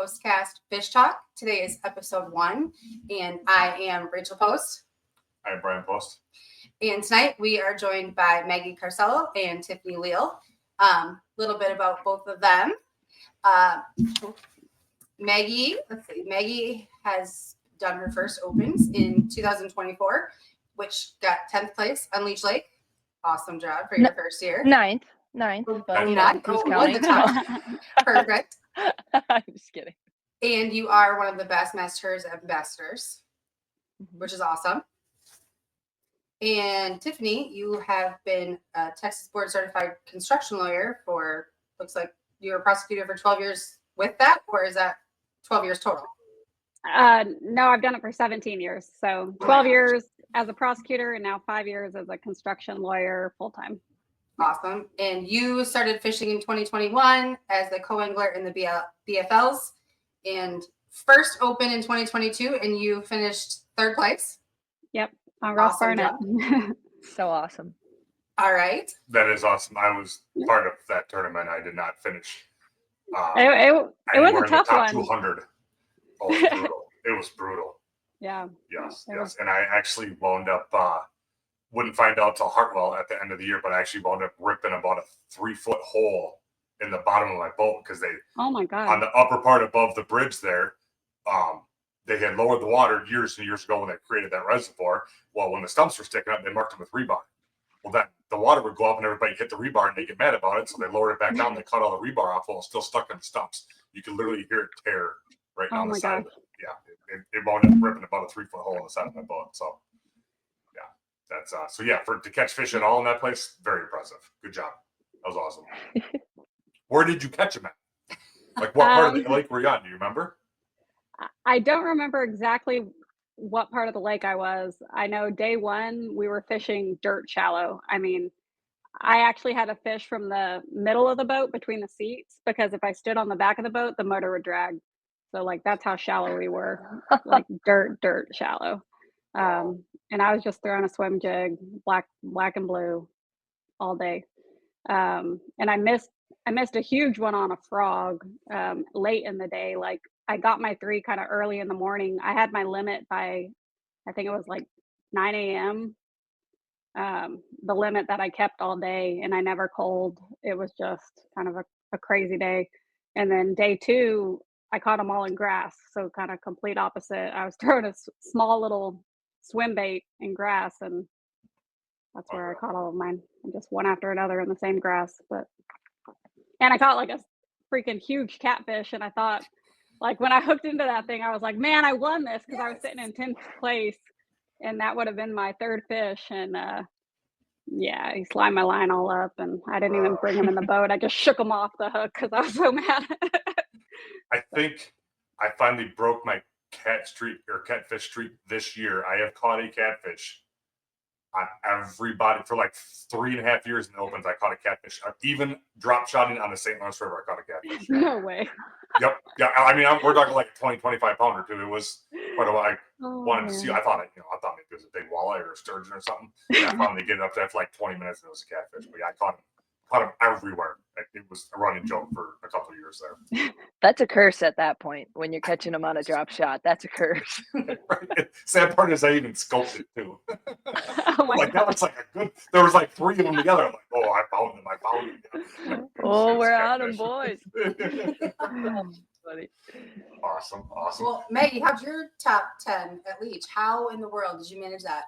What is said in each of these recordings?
Postcast Fish Talk. Today is episode 1, and I am Rachael Post. I'm Brian Post. And tonight we are joined by Maggie Carsello and Tiffany Leal. Little bit about both of them. Maggie has done her first Opens in 2024, which got 10th place on Leech Lake. Awesome job for your first year. Ninth. But not counting. Perfect. I'm just kidding. And you are one of the BassmastHER ambassadors, which is awesome. And Tiffany, you have been a Texas board certified construction lawyer for, looks like you were a prosecutor for 12 years with that, or is that 12 years total? No, I've done it for 17 years. So 12 years as a prosecutor and now 5 years as a construction lawyer full-time. Awesome. And you started fishing in 2021 as the co-angler in the BFLs and first Open in 2022, and you finished 3rd place. Yep. On Ross Barnett. So awesome. All right. That is awesome. I was part of that tournament. I did not finish. It was a tough one. 200. Oh, it was brutal. It was brutal. Yeah. Yes. And I actually wound up, wouldn't find out till Hartwell at the end of the year, but I actually wound up ripping about a 3-foot hole in the bottom of my boat because they, oh my God, on the upper part above the bridge there, they had lowered the water years and years ago when they created that reservoir. Well, when the stumps were sticking up, they marked them with rebar. Well, then the water would go up and everybody hit the rebar and they get mad about it. So they lowered it back down. They cut all the rebar off while it's still stuck in the stumps. You can literally hear it tear right down the side of it. Yeah, it wound up ripping about a 3-foot hole in the side of my boat. So, yeah, that's so yeah, to catch fish at all in that place, very impressive. Good job. That was awesome. Where did you catch them at? Like what part of the lake were you on? Do you remember? I don't remember exactly what part of the lake I was. I know day one we were fishing dirt shallow. I mean, I actually had to fish from the middle of the boat between the seats because if I stood on the back of the boat, the motor would drag. So like that's how shallow we were, like dirt shallow. And I was just throwing a swim jig, black and blue, all day. And I missed a huge one on a frog late in the day. Like I got my 3 kind of early in the morning. I had my limit by, I think it was like 9 a.m. The limit that I kept all day, and I never culled. It was just kind of a crazy day. And then day 2, I caught them all in grass. So kind of complete opposite. I was throwing a small little swim bait in grass, and that's where I caught all of mine. And just one after another in the same grass. And I caught like a freaking huge catfish, and I thought, like when I hooked into that thing, I was like, man, I won this because I was sitting in 10th place, and that would have been my 3rd fish. And yeah, he slimed my line all up, and I didn't even bring him in the boat. I just shook him off the hook because I was so mad. I think I finally broke my catfish streak this year. I have caught a catfish on everybody for like 3.5 years in the Opens. I caught a catfish. Even drop shotting on the St. Lawrence River, I caught a catfish. No way. Yep. Yeah. I mean, we're talking like a 25 pounder too. It was quite a while. I wanted to see. I thought maybe it was a big walleye or a sturgeon or something. And I finally get it up there for like 20 minutes and it was a catfish. But yeah, I caught him everywhere. It was a running joke for a couple of years there. That's a curse at that point when you're catching them on a drop shot. That's a curse. Right. Sad part is I even scoped it too. Oh my like God. that looks like a good. There was like 3 of them together. I'm like, oh, I found them. Oh, we're on them, boys. Funny. Awesome. Well, Maggie, how'd your top 10 at Leech? How in the world did you manage that?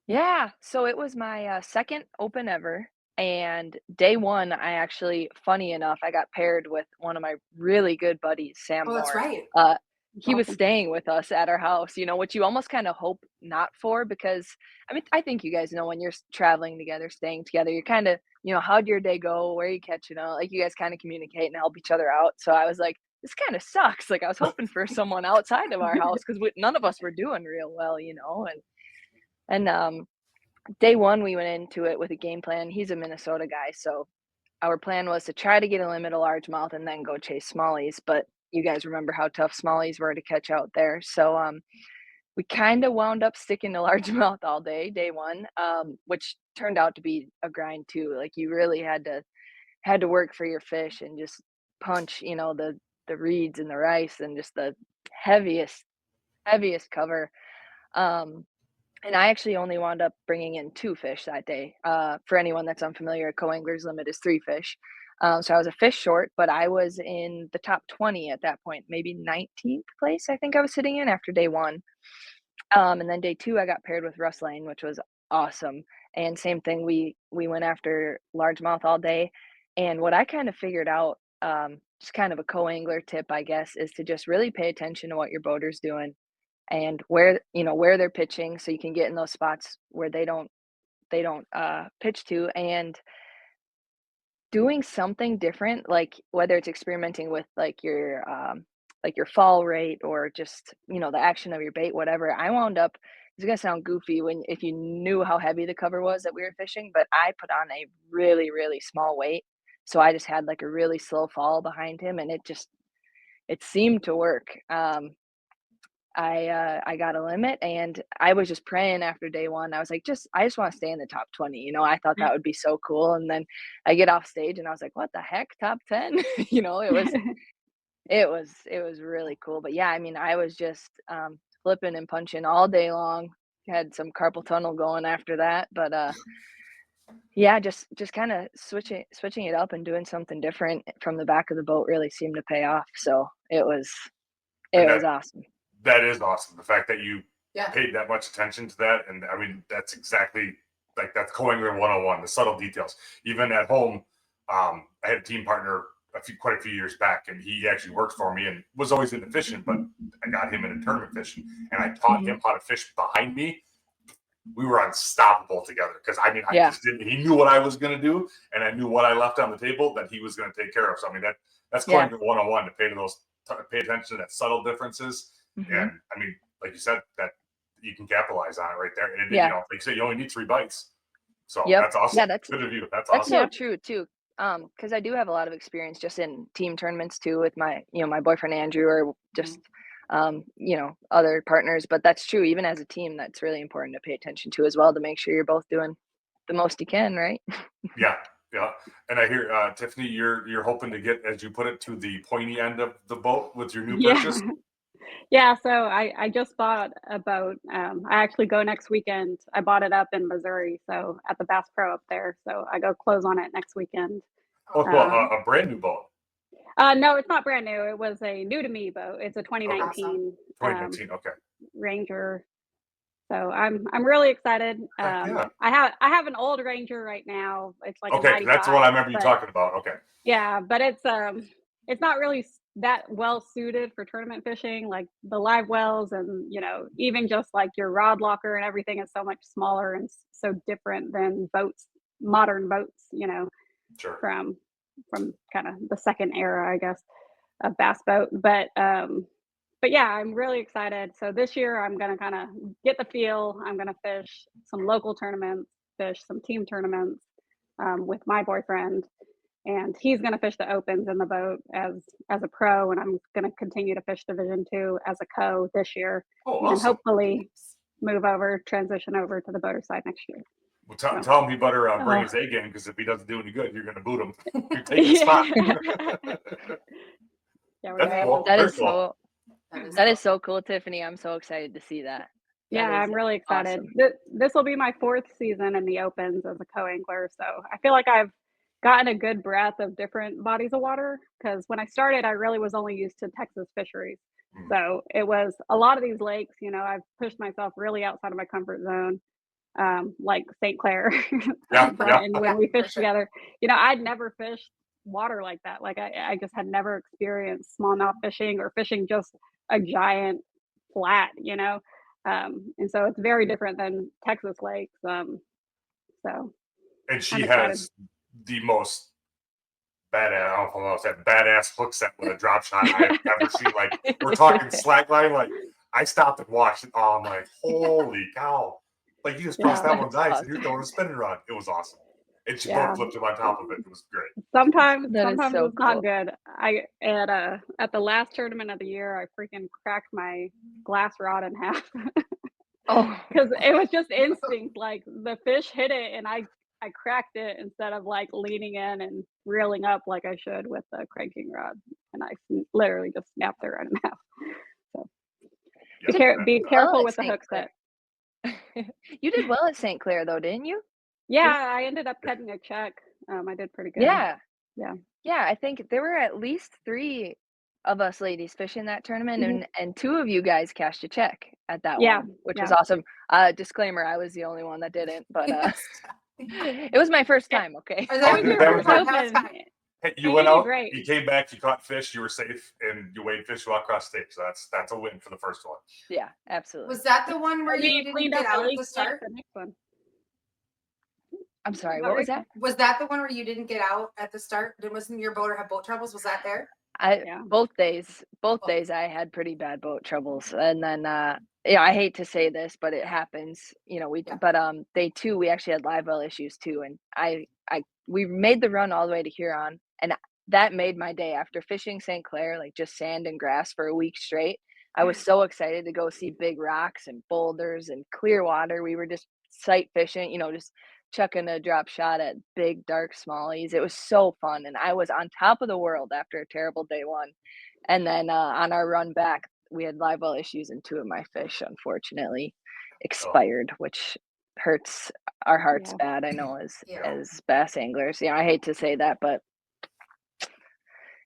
Yeah, so it was my 2nd Open ever. And day 1, I actually, funny enough, I got paired with one of my really good buddies, Sam Oh, that's Moore. right. He was staying with us at our house, which you almost kind of hope not for because, I mean, I think you guys know when you're traveling together, staying together, you're kind of, how'd your day go? Where are you catching up? Like you guys kind of communicate and help each other out. So I was like, this kind of sucks. Like I was hoping for someone outside of our house because none of us were doing real well, and day 1, we went into it with a game plan. He's a Minnesota guy, so our plan was to try to get a limit of largemouth and then go chase smallies. But you guys remember how tough smallies were to catch out there. So we kind of wound up sticking to largemouth all day 1, which turned out to be a grind too. Like you really had to work for your fish and just punch, the reeds and the rice and just the heaviest cover. And I actually only wound up bringing in 2 fish that day. For anyone that's unfamiliar, a co-angler's limit is 3 fish. So I was a fish short, but I was in the top 20 at that point, maybe 19th place, I think I was sitting in after day 1. And then day 2, I got paired with Russ Lane, which was awesome. And same thing, we went after largemouth all day. And what I kind of figured out, just kind of a co-angler tip, I guess, is to just really pay attention to what your boater's doing and where they're pitching, so you can get in those spots where they don't pitch to, and doing something different, like whether it's experimenting with like your fall rate or just the action of your bait, whatever. I wound up, it's gonna sound goofy if you knew how heavy the cover was that we were fishing, but I put on a really, really small weight, so I just had like a really slow fall behind him, and it seemed to work. I got a limit, and I was just praying after day 1. I was like, I just want to stay in the top 20. I thought that would be so cool. And then I get off stage and I was like, what the heck, top 10? It was really cool. But yeah, I mean, I was just flipping and punching all day long. Had some carpal tunnel going after that, but yeah, just kind of switching it up and doing something different from the back of the boat really seemed to pay off. So it was awesome. That is awesome. The fact that you Yeah. paid that much attention to that. And I mean, that's exactly like that's co-angler 101, the subtle details. Even at home, I had a team partner quite a few years back, and he actually worked for me and was always into fishing, but I got him into tournament fishing, and I taught him how to fish behind me. We were unstoppable together because I just didn't. He knew what I was going to do, and I knew what I left on the table that he was going to take care of. So I mean, that's co-angler 101, to pay attention to that subtle differences. Mm-hmm. And I mean, like you said, that you can capitalize on it right there. And Yeah. like you said, you only need 3 bites. So Yep. that's awesome. Yeah, that's good of you. That's That's awesome. so true too. Because I do have a lot of experience just in team tournaments too with my boyfriend Andrew, or just other partners. But that's true. Even as a team, that's really important to pay attention to as well, to make sure you're both doing the most you can, right? Yeah. And I hear Tiffany, you're hoping to get, as you put it, to the pointy end of the boat with your new purchase. Yeah, so I just bought a boat. I actually go next weekend. I bought it up in Missouri, so at the Bass Pro up there. So I go close on it next weekend. Oh, well, a brand new boat. No, it's not brand new. It was a new to me boat. It's a 2019 Okay. Ranger. So I'm really excited. Yeah. I have an old Ranger right now. It's like okay, that's what I remember you talking about. Okay. Yeah, but it's not really that well suited for tournament fishing. Like the live wells, and even just like your rod locker and everything is so much smaller and so different than modern boats. Sure. From kind of the second era, I guess, of bass boat. But yeah, I'm really excited. So this year I'm gonna kind of get the feel. I'm gonna fish some local tournaments, fish some team tournaments with my boyfriend. And he's going to fish the opens in the boat as a pro, and I'm going to continue to fish Division 2 as a co this year, awesome. And hopefully transition over to the boater side next year. Well, tell him he better bring his A game, because if he doesn't do any good, you're going to boot him. You're taking his spot. That is so cool, Tiffany. I'm so excited to see that. I'm really excited. Awesome. This will be my 4th season in the opens as a co-angler, so I feel like I've gotten a good breadth of different bodies of water, because when I started, I really was only used to Texas fisheries. So it was a lot of these lakes. I've pushed myself really outside of my comfort zone, like St. Clair. And when we fished together, I'd never fished water like that. Like I just had never experienced smallmouth fishing or fishing just a giant flat, and so it's very different than Texas lakes. And she has the most badass hook set with a drop shot I've ever seen. Like, we're talking slackline. Like, I stopped and watched it. Oh, I'm like, holy cow! Like, you just crossed that one's ice and you're throwing a spinning rod. It was awesome. And she both flipped him on top of it. It was great. Sometimes so it's cool. not good. At the last tournament of the year, I freaking cracked my glass rod in half. Because it was just instinct. Like, the fish hit it, and I I cracked it instead of like leaning in and reeling up like I should with the cranking rod, and I literally just snapped it right in half. So be careful at with the St. hook set. You did well at St. Clair though, didn't you? Yeah, I ended up cutting a check. I did pretty good. Yeah. Yeah. Yeah, I think there were at least 3 of us ladies fishing that tournament, Mhm. and 2 of you guys cashed a check at that Yeah, one, which yeah. was awesome. Disclaimer, I was the only one that didn't, but it was my first time, okay? Or It that was was your that first was that was open. fine. Hey, you And went you did out, great. you came back, you caught fish, you were safe, and you weighed fish well across state. So that's a win for the first one. Yeah, absolutely. Was that the one where Maybe you you didn't cleaned get up the out at leaks the like start? the next one. I'm sorry, About what was right. that? Was that the one where you didn't get out at the start? Wasn't your boat or have boat troubles? Was that there? Yeah. Both days Oh. I had pretty bad boat troubles, and then yeah, I hate to say this, but it happens, you know. Yeah. But day 2 we actually had live well issues too, and we made the run all the way to Huron, and that made my day. After fishing St. Clair, like just sand and grass for a week straight, I was so excited to go see big rocks and boulders and clear water. We were just sight fishing, you know, just chucking a drop shot at big dark smallies. It was so fun, and I was on top of the world after a terrible day 1. And then on our run back, we had live well issues, and 2 of my fish unfortunately expired, which hurts our hearts Yeah. bad. I know Yeah. as bass anglers. Yeah, I hate to say that, but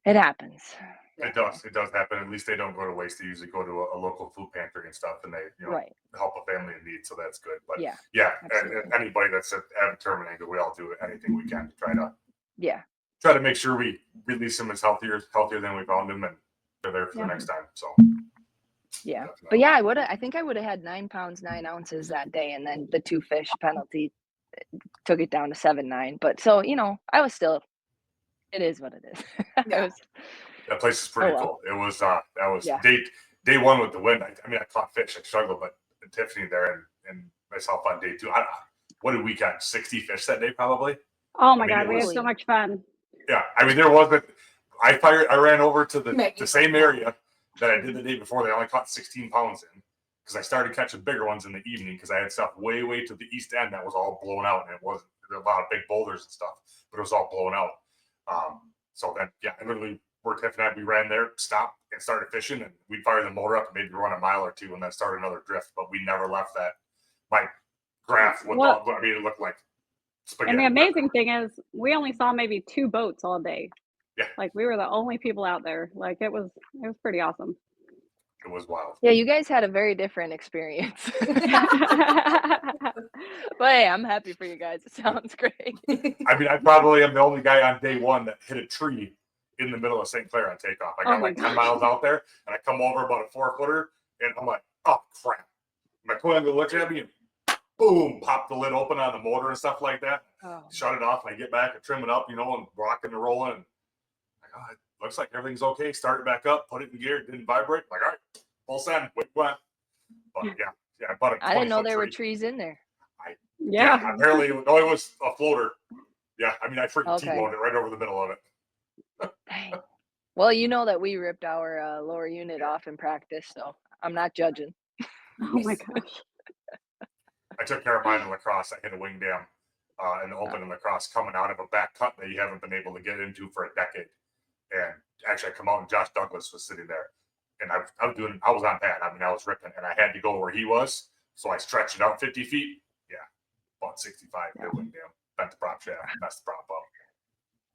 it happens. It does happen. At least they don't go to waste. They usually go to a local food pantry and stuff, and they Right. help a family in need. So that's good. But Yeah, and absolutely. anybody that's at tournament angler, we all do anything we can to Yeah. try to make sure we release them as healthier than we found them, and they're there for Yeah. the next time. So Yeah. definitely. But yeah, I think I would have had 9 pounds 9 ounces that day, and then the 2 fish penalty took it down to 7-9. But so, you know, I was still, it is what it is. Yeah. That place is pretty Oh, well. cool. It was that was Yeah. day 1 with the wind. I mean, I caught fish. I struggled, but Tiffany there and myself on day 2. What did we catch? 60 fish that day, probably. Oh my I mean, God, we had so much fun. Yeah, I mean, there wasn't. I ran over to Maggie. the same area that I did the day before. They only caught 16 pounds in, because I started catching bigger ones in the evening, because I had stuff way to the east end that was all blown out, and there were a lot of big boulders and stuff, but it was all blown out. So then, yeah, I literally worked Tiffany and I, we ran there, stopped, and started fishing, and we'd fire the motor up and maybe run a mile or 2 and then start another drift, but we never left that. My graph with Well, I mean, it looked like spaghetti. And the amazing thing is, we only saw maybe 2 boats all day. Yeah. Like we were the only people out there. Like it was pretty awesome. It was wild. Yeah, you guys had a very different experience. But hey, I'm happy for you guys. It sounds great. I mean, I probably am the only guy on day 1 that hit a tree in the middle of St. Clair on takeoff. I got Oh my like 10 miles out there, and I come over about a 4-footer, and I'm like, oh crap. My co-angler looks at me and boom, pop the lid open on the motor and stuff like that. Oh. Shut it off, and I get back and trim it up, and rocking and rolling. And like, oh, it looks like everything's okay. Start it back up, put it in gear, it didn't vibrate. Like, all right, full send, went. But yeah, I bought a 20-foot I didn't know there were tree. trees in there. Yeah. Apparently, no, it was a floater. Yeah, I mean, I freaking Okay. T-boned it right over the middle of it. Dang. Well, you know that we ripped our lower unit off in practice, so I'm not judging. Oh my gosh. I took care of mine in lacrosse. I hit a wing dam in the open in lacrosse, coming out of a back cut that you haven't been able to get into for a decade. And actually, I come out and Josh Douglas was sitting there, and I was on pad. I mean, I was ripping, and I had to go where he was, so I stretched it out 50 feet. Yeah, about 65. Hit a wing dam, bent the prop shaft, messed the prop up.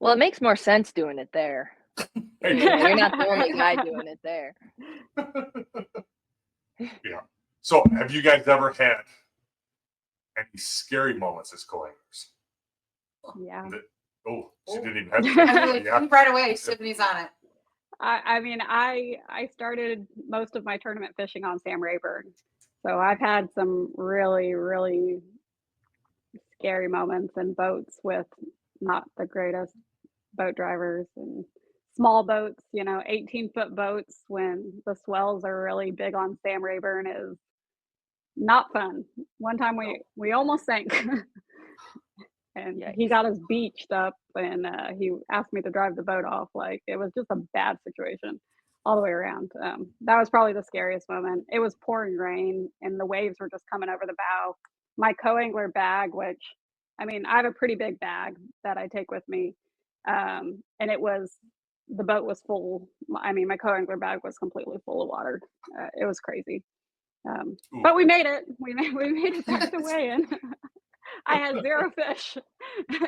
Well, it makes more sense doing it there. Hey, You're not the only guy doing it there. Yeah. So, have you guys ever had any scary moments as co-anglers? Yeah. She didn't even I was have like, yeah. right away, Tiffany's on it. I mean, I started most of my tournament fishing on Sam Rayburn. So I've had some really, really scary moments in boats with not the greatest boat drivers, and small boats, 18-foot boats when the swells are really big on Sam Rayburn is not fun. One time we almost sank. And he got us beached up, and he asked me to drive the boat off. Like, it was just a bad situation all the way around. That was probably the scariest moment. It was pouring rain, and the waves were just coming over the bow. My co-angler bag, which I mean, I have a pretty big bag that I take with me. And the boat was full. I mean, my co-angler bag was completely full of water. It was crazy. But we made it. We made it back to weigh-in. I had 0 fish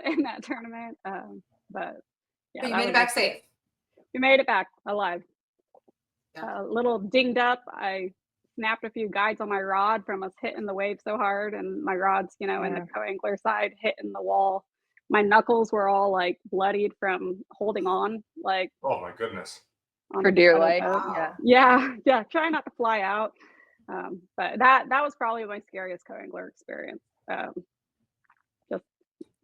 in that tournament. But yeah, But you that made it was back safe. We made it back alive. Yeah. A little dinged up. I snapped a few guides on my rod from us hitting the wave so hard, and my rod's, in the co-angler side hitting the wall. My knuckles were all like bloodied from holding on, like Oh my goodness. For dear life. Wow. Yeah. Try not to fly out. But that was probably my scariest co-angler experience. Just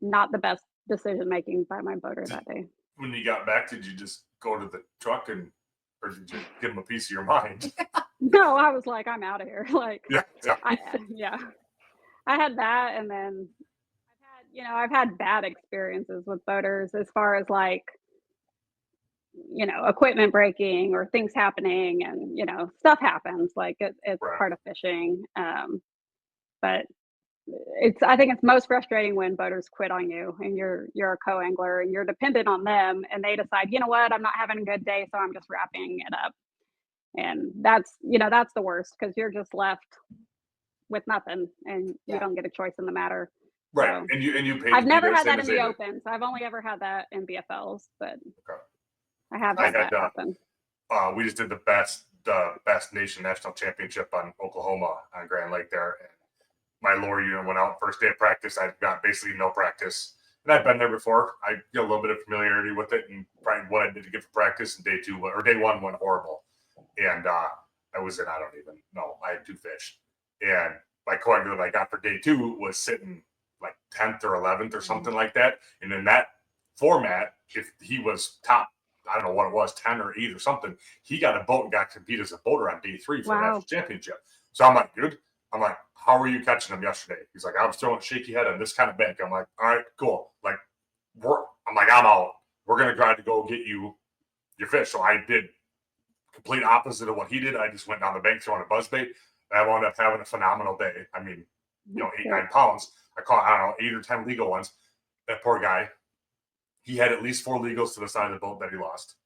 not the best decision making by my boater that day. When you got back, did you just go to the truck or did you give him a piece of your mind? No, I was like, I'm out of here. Like, Yeah. I had that, and then I've had bad experiences with boaters as far as like, equipment breaking or things happening, and stuff happens. Like it's Right. part of fishing. But I think it's most frustrating when boaters quit on you, and you're a co-angler and you're dependent on them, and they decide, you know what, I'm not having a good day, so I'm just wrapping it up. And that's the worst, because you're just left with nothing, and you don't get a choice in the matter. Right. So, And you paid. I've never had same that in as the they did. opens. I've only ever had that in BFLs, but Okay. I have I had had, that happen. We just did the best nation national championship on Oklahoma on Grand Lake there. And my lower unit went out first day of practice. I got basically no practice, and I've been there before. I get a little bit of familiarity with it, and probably what I did to get for practice. And day one went horrible, and I was in, I don't even know. I had 2 fish, and my co-angler that I got for day 2 was sitting like 10th or 11th or something like that. And in that format, if he was top, I don't know what it was, 10 or 8 or something, he got a boat and got to compete as a boater on day 3 for the national championship. So I'm like, dude, how were you catching them yesterday? He's like, I was throwing a shaky head on this kind of bank. I'm like, all right, cool. Like, I'm out. We're going to try to go get you your fish. So I did complete opposite of what he did. I just went down the bank throwing a buzzbait, and I wound up having a phenomenal day. I mean, 8-9 pounds. I caught, I don't know, 8 or 10 legal ones. That poor guy, he had at least 4 legals to the side of the boat that he lost.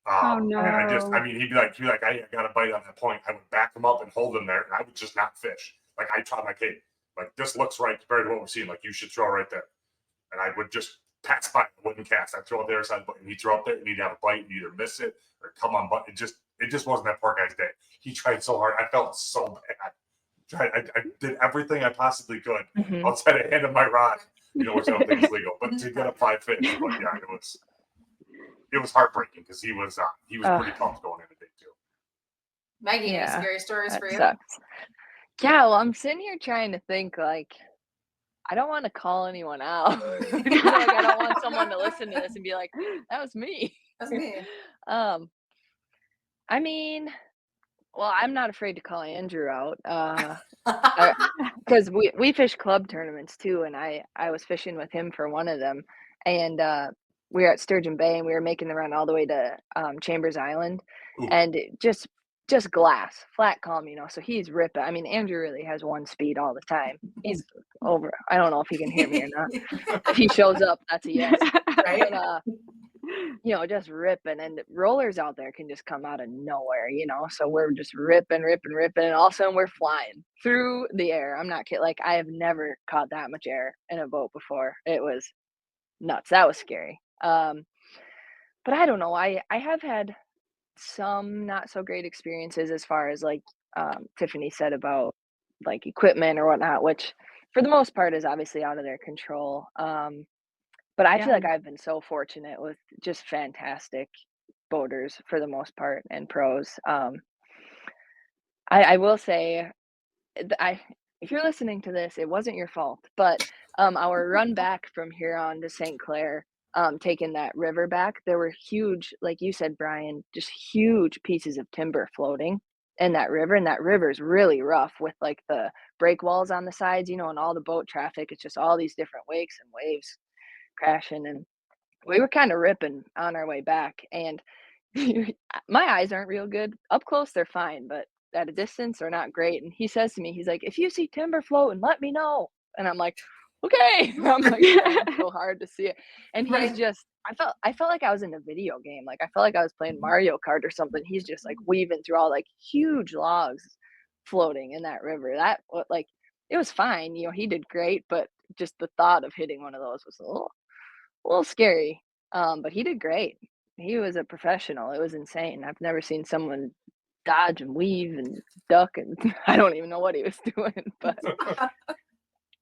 Oh no! And he'd be like, I got a bite on that point. I would back him up and hold him there, and I would just not fish. Like, I tried my cape. Like, this looks right compared to what we're seeing. Like, you should throw right there. And I would just pass by. I wouldn't cast. I'd throw it there side of the boat, and he'd throw up there, and he'd have a bite, and either miss it or come on. But it just wasn't that poor guy's day. He tried so hard. I felt so bad. I did everything I possibly could outside of hand of my rod, which I don't think is legal. But to get up 5 fish, but yeah, it was heartbreaking, because he was pretty pumped going into day 2. Maggie, any scary stories for you? Sucks. Yeah, well, I'm sitting here trying to think, like, I don't want to call anyone out. Like, I don't want someone to listen to this and be like, that was me. That's me. I mean, well, I'm not afraid to call Andrew out, because we fish club tournaments too, and I was fishing with him for one of them, and we were at Sturgeon Bay, and we were making the run all the way to Chambers Island. Ooh. And just glass, flat calm, so he's ripping. I mean, Andrew really has 1 speed all the time. He's over. I don't know if he can hear me or not. If he shows up, that's a yes. Right? But, just ripping, and rollers out there can just come out of nowhere, so we're just ripping, and all of a sudden we're flying through the air. I'm not kidding. Like, I have never caught that much air in a boat before. It was nuts. That was scary. But I don't know. I have had some not so great experiences as far as, like, Tiffany said about, like, equipment or whatnot, which for the most part is obviously out of their control. But I feel like I've been so fortunate with just fantastic boaters for the most part, and pros. I will say, if you're listening to this, it wasn't your fault, but our run back from Huron to St. Clair, taking that river back, there were huge, like you said, Brian, just huge pieces of timber floating in that river, and that river's really rough with, like, the break walls on the sides, and all the boat traffic. It's just all these different wakes and waves crashing, and we were kind of ripping on our way back, and my eyes aren't real good. Up close, they're fine, but at a distance, they're not great. And he says to me, he's like, if you see timber floating, let me know. And I'm like, okay. I'm like trying so hard to see it. And he's Right. just, I felt like I was in a video game. Like I felt like I was playing Mario Kart or something. He's just like weaving through all like huge logs floating in that river. Like it was fine. He did great, but just the thought of hitting one of those was a little scary. But he did great. He was a professional. It was insane. I've never seen someone dodge and weave and duck, and I don't even know what he was doing, but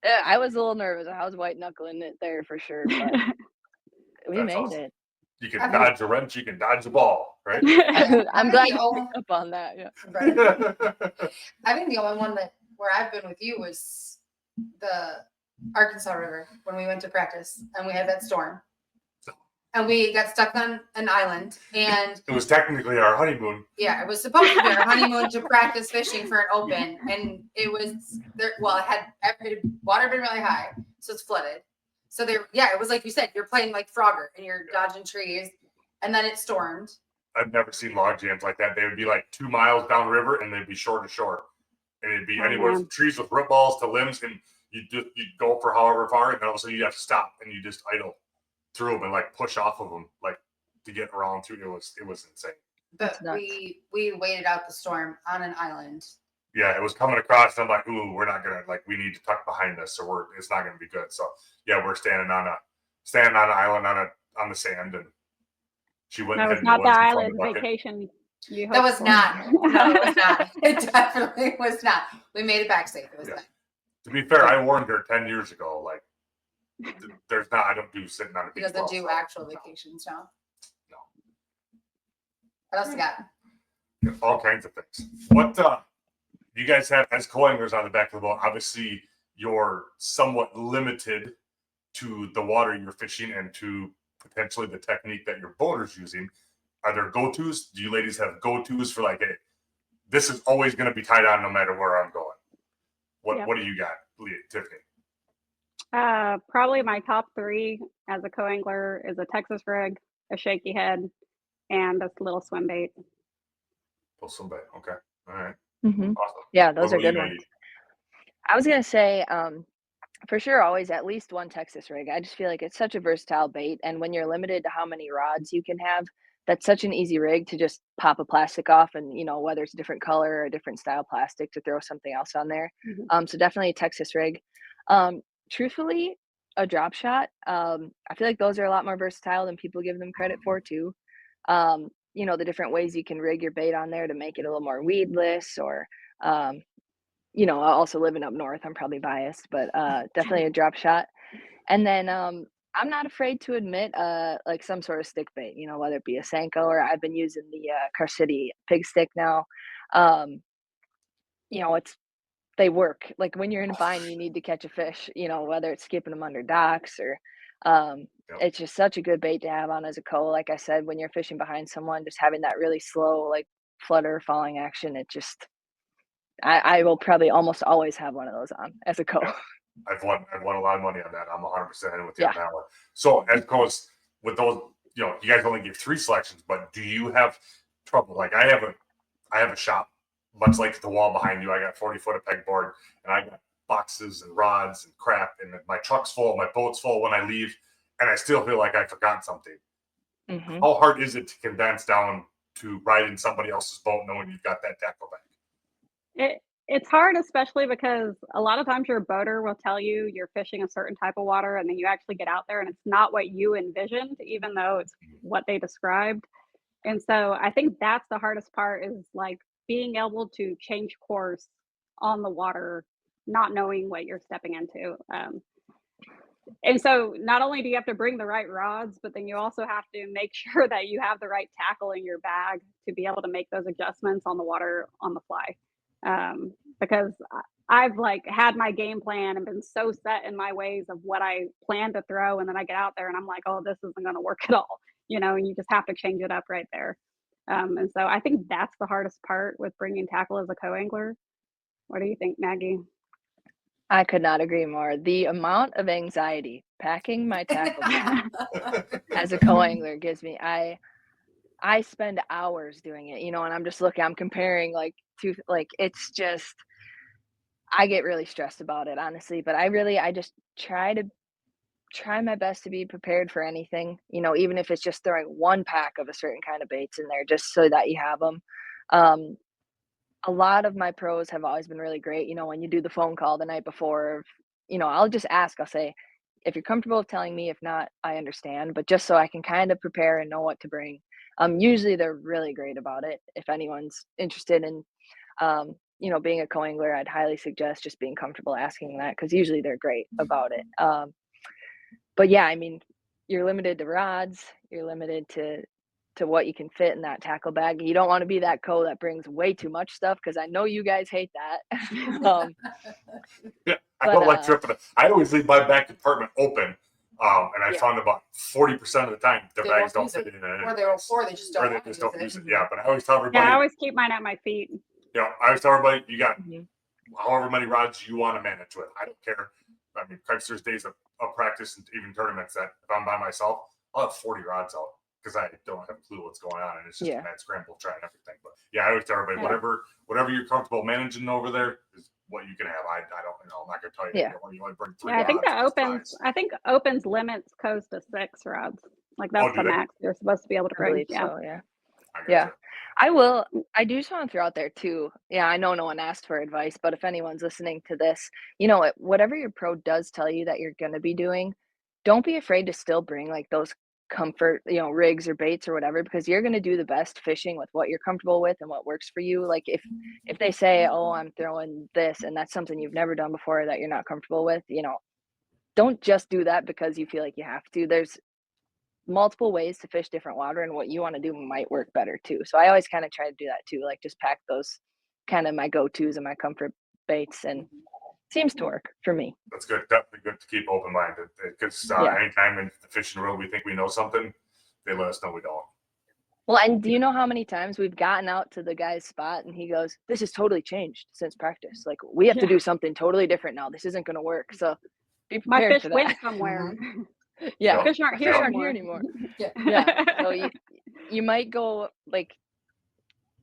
yeah, I was a little nervous. I was white knuckling it there for sure, but we That's made awesome. it. You can dodge a wrench, you can dodge a ball, right? I'm glad the you only- picked up on that. Yeah. Right. I think the only one where I've been with you was the Arkansas River when we went to practice and we had that storm. And we got stuck on an island, and It was technically our honeymoon. yeah, it was supposed to be our honeymoon to practice fishing for an open, and it was there. Well, water been really high, so it's flooded. So it was like you said, you're playing like Frogger and you're dodging trees, and then it stormed. I've never seen log jams like that. They would be like 2 miles downriver and they'd be shore to shore. And it'd be anywhere from trees with root balls to limbs, and you'd go for however far, and then all of a sudden you have to stop and you just idle through them and like push off of them like to get around through. It was insane. But we waited out the storm on an island. Yeah, it was coming across, and I'm like, ooh, we're not gonna, like, we need to tuck behind this, so it's not gonna be good. So yeah, we're standing on an island on the sand, and she went. That was and hid in not the the woods in front of island the bucket. vacation you That was hoped for. not. No, it was not. It definitely was not. We made it back safe. It was Yeah. fine. To be fair, I warned her 10 years ago. Like, I don't do sitting on a He beach. doesn't do actual vacations now. No. What else you got? All kinds of things. What you guys have as co-anglers on the back of the boat? Obviously, you're somewhat limited to the water you're fishing and to potentially the technique that your boater's using. Are there go-tos? Do you ladies have go-tos for like, hey, this is always going to be tied on no matter where I'm going? What do you got, Tiffany? Probably my top three as a co-angler is a Texas rig, a shaky head, and this little swim bait. Swim bait. Okay. All right. Mm-hmm. Awesome. Yeah, those What are good about you, ones. Maggie? I was gonna say, for sure, always at least one Texas rig. I just feel like it's such a versatile bait, and when you're limited to how many rods you can have, that's such an easy rig to just pop a plastic off, and whether it's a different color or a different style plastic, to throw something else on there. Mhm. So definitely a Texas rig. Truthfully, a drop shot. I feel like those are a lot more versatile than people give them credit for too. The different ways you can rig your bait on there to make it a little more weedless, or also living up north, I'm probably biased, but definitely a drop shot. And then I'm not afraid to admit like some sort of stick bait, whether it be a Senko, or I've been using the Carcity pig stick now. They work. Like when you're in a bind, you need to catch a fish, whether it's skipping them under docks or it's just such a good bait to have on as a co. Like I said, when you're fishing behind someone, just having that really slow, like flutter falling action, it just, I will probably almost always have one of those on as a co. Yeah. I've won a lot of money on that. I'm 100% in with you Yeah. on that one. So as goes with those, you guys only give 3 selections, but do you have trouble? Like I have a shop, much like the wall behind you. I got 40-foot of pegboard, and I got boxes and rods and crap, and my truck's full, my boat's full when I leave, and I still feel like I forgot something. Mm-hmm. How hard is it to condense down to ride in somebody else's boat knowing you've got that tackle bag? It's hard, especially because a lot of times your boater will tell you you're fishing a certain type of water, and then you actually get out there and it's not what you envisioned, even though it's what they described. And so I think that's the hardest part, is like being able to change course on the water, not knowing what you're stepping into. And so not only do you have to bring the right rods, but then you also have to make sure that you have the right tackle in your bag to be able to make those adjustments on the water on the fly. Because I've like had my game plan and been so set in my ways of what I plan to throw, and then I get out there and I'm like, oh, this isn't going to work at all, and you just have to change it up right there. And so I think that's the hardest part with bringing tackle as a co-angler. What do you think, Maggie? I could not agree more. The amount of anxiety packing my tackle bag as a co-angler gives me, I spend hours doing it, and I'm just I'm comparing it's just, I get really stressed about it, honestly, but I just try my best to be prepared for anything, even if it's just throwing one pack of a certain kind of baits in there just so that you have them. Um, a lot of my pros have always been really great. When you do the phone call the night before, I'll just ask, I'll say, if you're comfortable with telling me, if not, I understand, but just so I can kind of prepare and know what to bring. Usually they're really great about it. If anyone's interested in, being a co-angler, I'd highly suggest just being comfortable asking that because usually they're great about it. But yeah, I mean, you're limited to rods, you're limited to what you can fit in that tackle bag. You don't want to be that that brings way too much stuff because I know you guys hate that. Yeah, I But, don't like tripping. I always leave my back compartment open, and I Yeah. found about 40% of the time the They bags won't don't use fit in it. Or they just don't want to use it. it. Yeah, but I always tell Yeah, everybody, I always keep mine at my feet. I always tell everybody, you got Mhm. however many rods you want to manage with. I don't care. I mean, there's days of practice and even tournaments that if I'm by myself, I'll have 40 rods out because I don't have a clue what's going on, and it's just a mad scramble trying everything. But yeah, I always tell everybody, Yeah. whatever you're comfortable managing over there is what you can have. I don't, I'm not gonna tell you. Yeah. You only bring 3 Yeah, rods. I think opens limits coast to 6 rods. Like that's the do they? max you're supposed to be able to I bring. believe Yeah. so, yeah. I got Yeah. you. I do just want to throw out there too. Yeah, I know no one asked for advice, but if anyone's listening to this, whatever your pro does tell you that you're going to be doing, don't be afraid to still bring like those comfort, rigs or baits or whatever, because you're going to do the best fishing with what you're comfortable with and what works for you. Like if they say, "Oh, I'm throwing this," and that's something you've never done before that you're not comfortable with, don't just do that because you feel like you have to. There's multiple ways to fish different water, and what you want to do might work better too. So I always kind of try to do that too, like just pack those kind of my go-tos and my comfort baits, and seems to work for me. That's good. Definitely good to keep open minded because Yeah. anytime in the fishing world we think we know something, they let us know we don't. Well, and do you know how many times we've gotten out to the guy's spot and he goes, "This has totally changed since practice. Like we have to do something totally different now. This isn't going to work." So be My prepared fish for that. went somewhere. Yeah. Fish aren't here Fish aren't here anymore. anymore. Yeah. So you might go like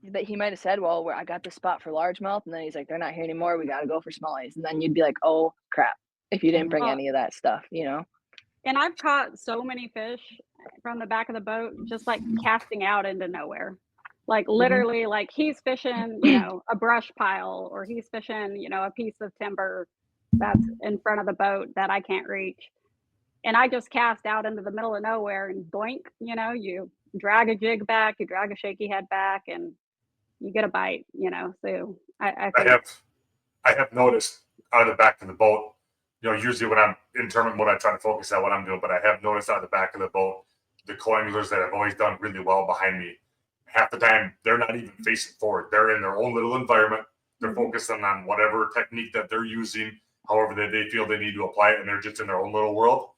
that he might have said, "Well, I got this spot for largemouth," and then he's like, "They're not here anymore. We got to go for smallies." And then you'd be like, "Oh crap!" If you didn't bring Well, any of that stuff, and I've caught so many fish from the back of the boat just like casting out into nowhere. Like literally, like he's fishing, a brush pile, or he's fishing, a piece of timber that's in front of the boat that I can't reach. And I just cast out into the middle of nowhere and boink, you drag a jig back, you drag a shaky head back, and you get a bite, So I think I have noticed out of the back of the boat, usually when I'm in tournament mode, I try to focus on what I'm doing, but I have noticed out of the back of the boat, the co-anglers that have always done really well behind me, half the time they're not even facing forward. They're in their own little environment. They're focusing on whatever technique that they're using, however they feel they need to apply it, and they're just in their own little world,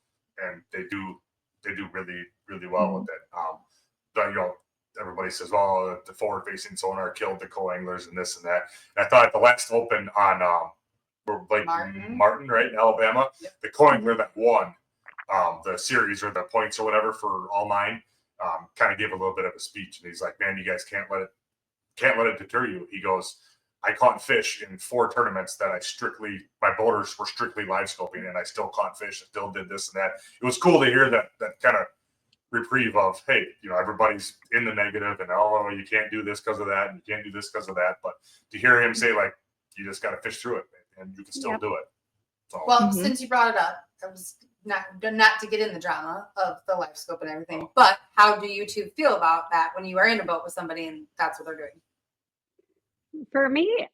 and they do really, really well with it. But, everybody says, "Well, the forward-facing sonar killed the co-anglers and this and that." And I thought at the last Open on Lake Martin, right in Alabama, the co-angler that won the series or the points or whatever for all 9 kind of gave a little bit of a speech, and he's like, "Man, you guys can't let it deter you." He goes, "I caught fish in 4 tournaments that my boaters were strictly live scoping, and I still caught fish and still did this and that." It was cool to hear that kind of reprieve of, hey, everybody's in the negative and, "Oh, you can't do this because of that, and you can't do this because of that." But to hear him say, like, you just got to fish through it and you can still do it. So, Well, since you brought it up, I was not to get in the drama of the life scope and everything, but how do you two feel about that when you are in a boat with somebody and that's what they're doing? for me,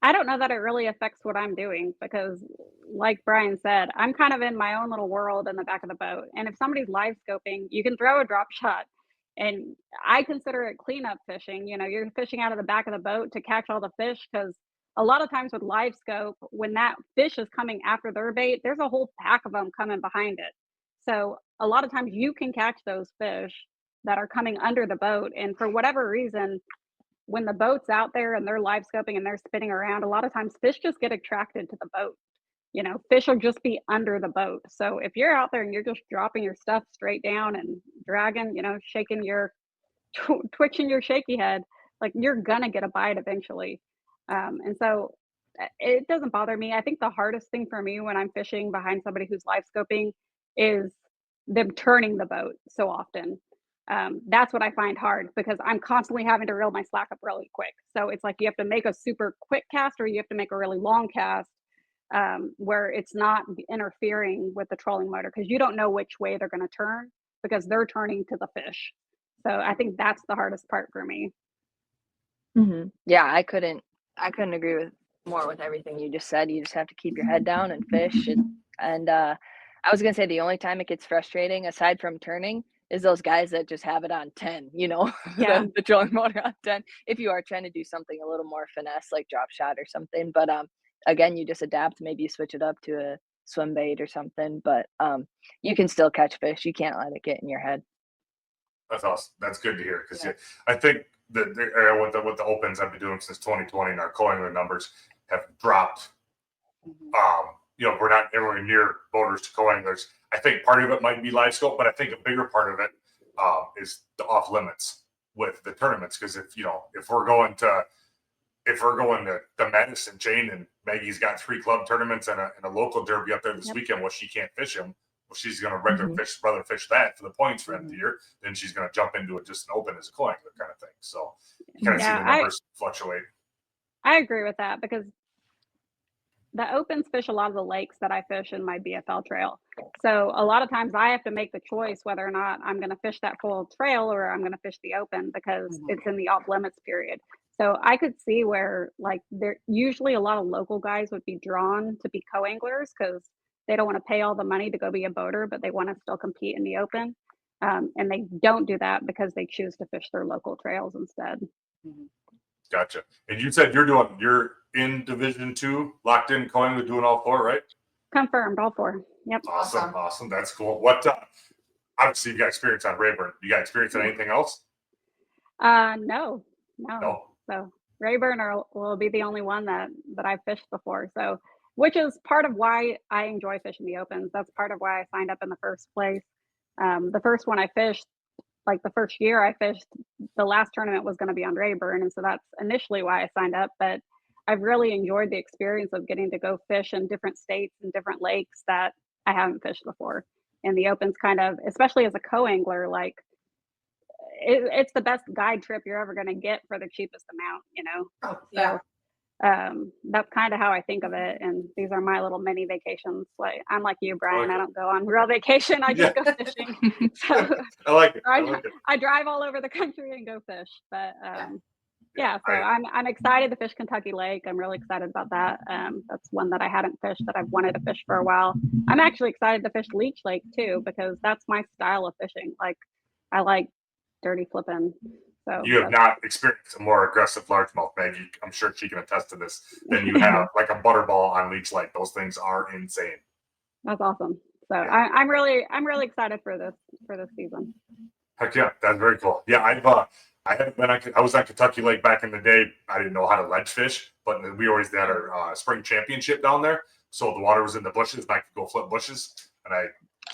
I don't know that it really affects what I'm doing because, like Brian said, I'm kind of in my own little world in the back of the boat. And if somebody's live scoping, you can throw a drop shot. And I consider it cleanup fishing. You're fishing out of the back of the boat to catch all the fish because a lot of times with live scope, when that fish is coming after their bait, there's a whole pack of them coming behind it. So a lot of times you can catch those fish that are coming under the boat. And for whatever reason, when the boat's out there and they're live scoping and they're spinning around, a lot of times fish just get attracted to the boat. Fish will just be under the boat. So if you're out there and you're just dropping your stuff straight down and dragging, shaking twitching your shaky head, like you're gonna get a bite eventually. And so it doesn't bother me. I think the hardest thing for me when I'm fishing behind somebody who's live scoping is them turning the boat so often. That's what I find hard because I'm constantly having to reel my slack up really quick. So it's like you have to make a super quick cast or you have to make a really long cast where it's not interfering with the trolling motor because you don't know which way they're going to turn because they're turning to the fish. So I think that's the hardest part for me. Yeah, I couldn't agree with more with everything you just said. You just have to keep your head down and fish. And I was gonna say the only time it gets frustrating, aside from turning, is those guys that just have it on 10. Yeah. The trolling motor on 10. If you are trying to do something a little more finesse, like drop shot or something, but again, you just adapt. Maybe you switch it up to a swim bait or something, but you can still catch fish. You can't let it get in your head. That's awesome. That's good to hear because Yeah. I think that with the opens I've been doing since 2020, and our co-angler numbers have dropped. We're not anywhere near boaters to co-anglers. I think part of it might be live scope, but I think a bigger part of it is the off limits with the tournaments. Because if we're going to the Madison chain and Maggie's got 3 club tournaments and a local derby up there this weekend, well, she can't fish them. Well, she's going to rather fish that for the points for the end of the year. Then she's going to jump into it just an open as a co-angler kind of thing. So you kind of see the numbers fluctuate. I agree with that because the opens fish a lot of the lakes that I fish in my BFL trail. So a lot of times I have to make the choice whether or not I'm going to fish that full trail or I'm going to fish the open because it's in the off limits period. So I could see where like there usually a lot of local guys would be drawn to be co-anglers because they don't want to pay all the money to go be a boater, but they want to still compete in the open. And they don't do that because they choose to fish their local trails instead. Gotcha. And you said you're in Division 2, locked in co-angler, doing all 4, right? Confirmed, all 4. Yep. Awesome. That's cool. What? Obviously, you got experience on Rayburn. You got experience on anything else? No. So Rayburn will be the only one that I've fished before. So, which is part of why I enjoy fishing the opens. That's part of why I signed up in the first place. The first one I fished, like the first year I fished, the last tournament was going to be on Rayburn, and so that's initially why I signed up. But I've really enjoyed the experience of getting to go fish in different states and different lakes that I haven't fished before. And the opens kind of, especially as a co-angler, like it's the best guide trip you're ever going to get for the cheapest amount, Oh, yeah. So that's kind of how I think of it. And these are my little mini vacations. Like I'm like you, Brian. I don't go on real vacation. I just go fishing. So I like it. I drive all over the country and go fish. But so I'm excited to fish Kentucky Lake. I'm really excited about that. That's one that I hadn't fished that I've wanted to fish for a while. I'm actually excited to fish Leech Lake too because that's my style of fishing. Like I like dirty flipping. So you have not experienced a more aggressive largemouth, Maggie. I'm sure she can attest to this. Than you have like a butterball on Leech Lake. Those things are insane. That's awesome. So I'm really excited for this season. Heck yeah, that's very cool. Yeah, I haven't been I was on Kentucky Lake back in the day. I didn't know how to ledge fish, but we always had our spring championship down there. So the water was in the bushes, and I could go flip bushes. And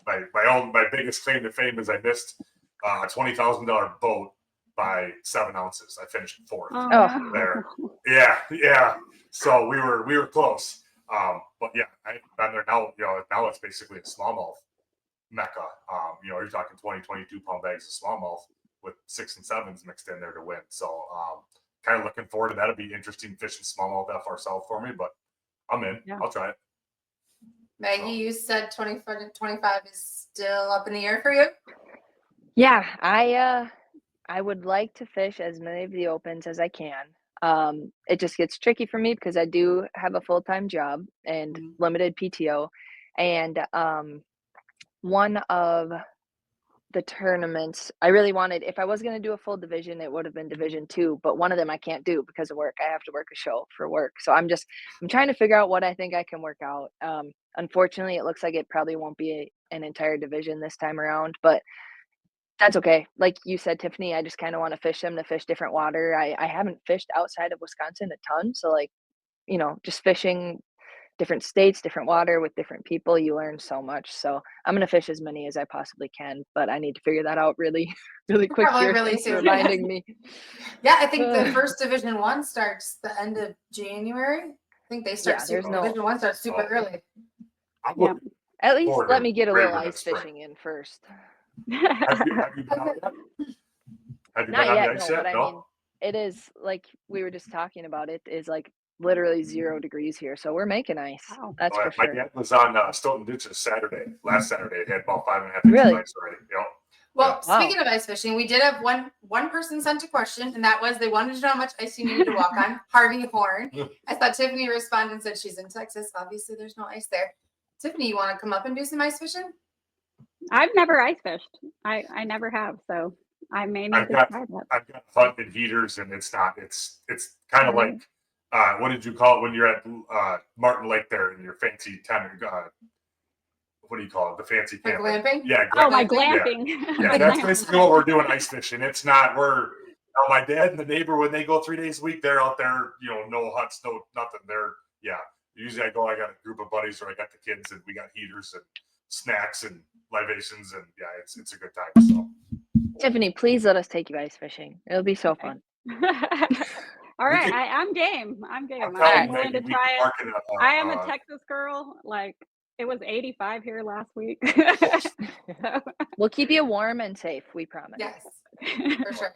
my biggest claim to fame is I missed a $20,000 boat by 7 ounces. I finished 4th there. Yeah. So we were close. But yeah, I've been there now. Now it's basically a smallmouth mecca. You're talking 20, 22 pound bags of smallmouth with 6 and 7s mixed in there to win. So kind of looking forward to that. It'll be interesting fishing smallmouth FR South for me, but I'm in. Yeah. I'll try it. Maggie, you said 25 is still up in the air for you? Yeah, I would like to fish as many of the opens as I can. It just gets tricky for me because I do have a full-time job and limited PTO. And one of the tournaments I really wanted, if I was going to do a full division, it would have been Division 2, but one of them I can't do because of work. I have to work a show for work. So I'm trying to figure out what I think I can work out. Unfortunately, it looks like it probably won't be an entire division this time around, but that's okay. Like you said, Tiffany, I just kind of want to fish them to fish different water. I haven't fished outside of Wisconsin a ton. So just fishing different states, different water with different people, you learn so much. So I'm going to fish as many as I possibly can, but I need to figure that out really, really quick. Probably really soon. Reminding me. Yeah, I think the first Division 1 starts the end of January. think they start there's no- Division 1 starts super Oh. early. I'm Yeah. looking At least forward let to me get a Great little River ice Spring. fishing in first. Have you been out yet? Have you Not been on yet, the ice no, yet? but I No? mean, it is like we were just talking about. It is like literally 0 degrees here, so we're making ice. Wow. That's Oh, for yeah. My sure. dad was on Stoughton Ditches last Saturday. It had about 5.5 inches Really? of ice already. Yep. Well, Wow. speaking of ice fishing, we did have one person sent a question, and that was they wanted to know how much ice you needed to walk on. Harvey Horn. I thought Tiffany responded and said she's in Texas. Obviously, there's no ice there. Tiffany, you want to come up and do some ice fishing? I've never ice fished. I never have, so I may need I've to got try that. I've got hunting heaters, and it's kind of Right. like what did you call it when you're at Martin Lake there in your fancy tent? What do you call it? The fancy Like camping. glamping? Yeah, Oh, my glamping. glamping. Yeah, My that's glamping. basically what we're doing ice fishing. It's not my dad and the neighbor when they go 3 days a week, they're out there, no huts, no nothing. Usually I got a group of buddies or I got the kids and we got heaters and snacks and libations and yeah, it's a good time. So Tiffany, please let us take you ice fishing. It'll be so fun. All right, can- I'm game. I'm game. I'm I'm telling you, willing Maggie, to we try can it. market it. I am a Texas girl. Like, it was 85 here last week. So, We'll keep you warm and safe, we promise. Yes, for sure.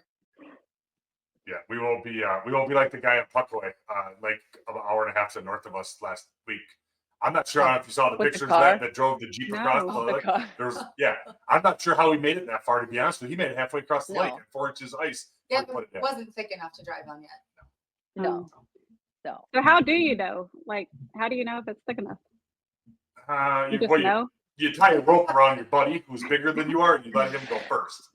Yeah, we won't be like the guy at Puckaway, like an hour and a half to the north of us last week. I'm not sure if you saw the With the pictures car? that drove the Jeep No. across Oh, the the lake. car. I'm not sure how he made it that far, to be honest with you. He made it halfway across the lake No. and 4 inches of ice. Yeah, before he put it it wasn't thick enough to drive on yet. No. No. So how do you know? Like, how do you know if it's thick enough? down. You just Well, know? you tie a rope around your buddy who's bigger than you are, and you let him go first.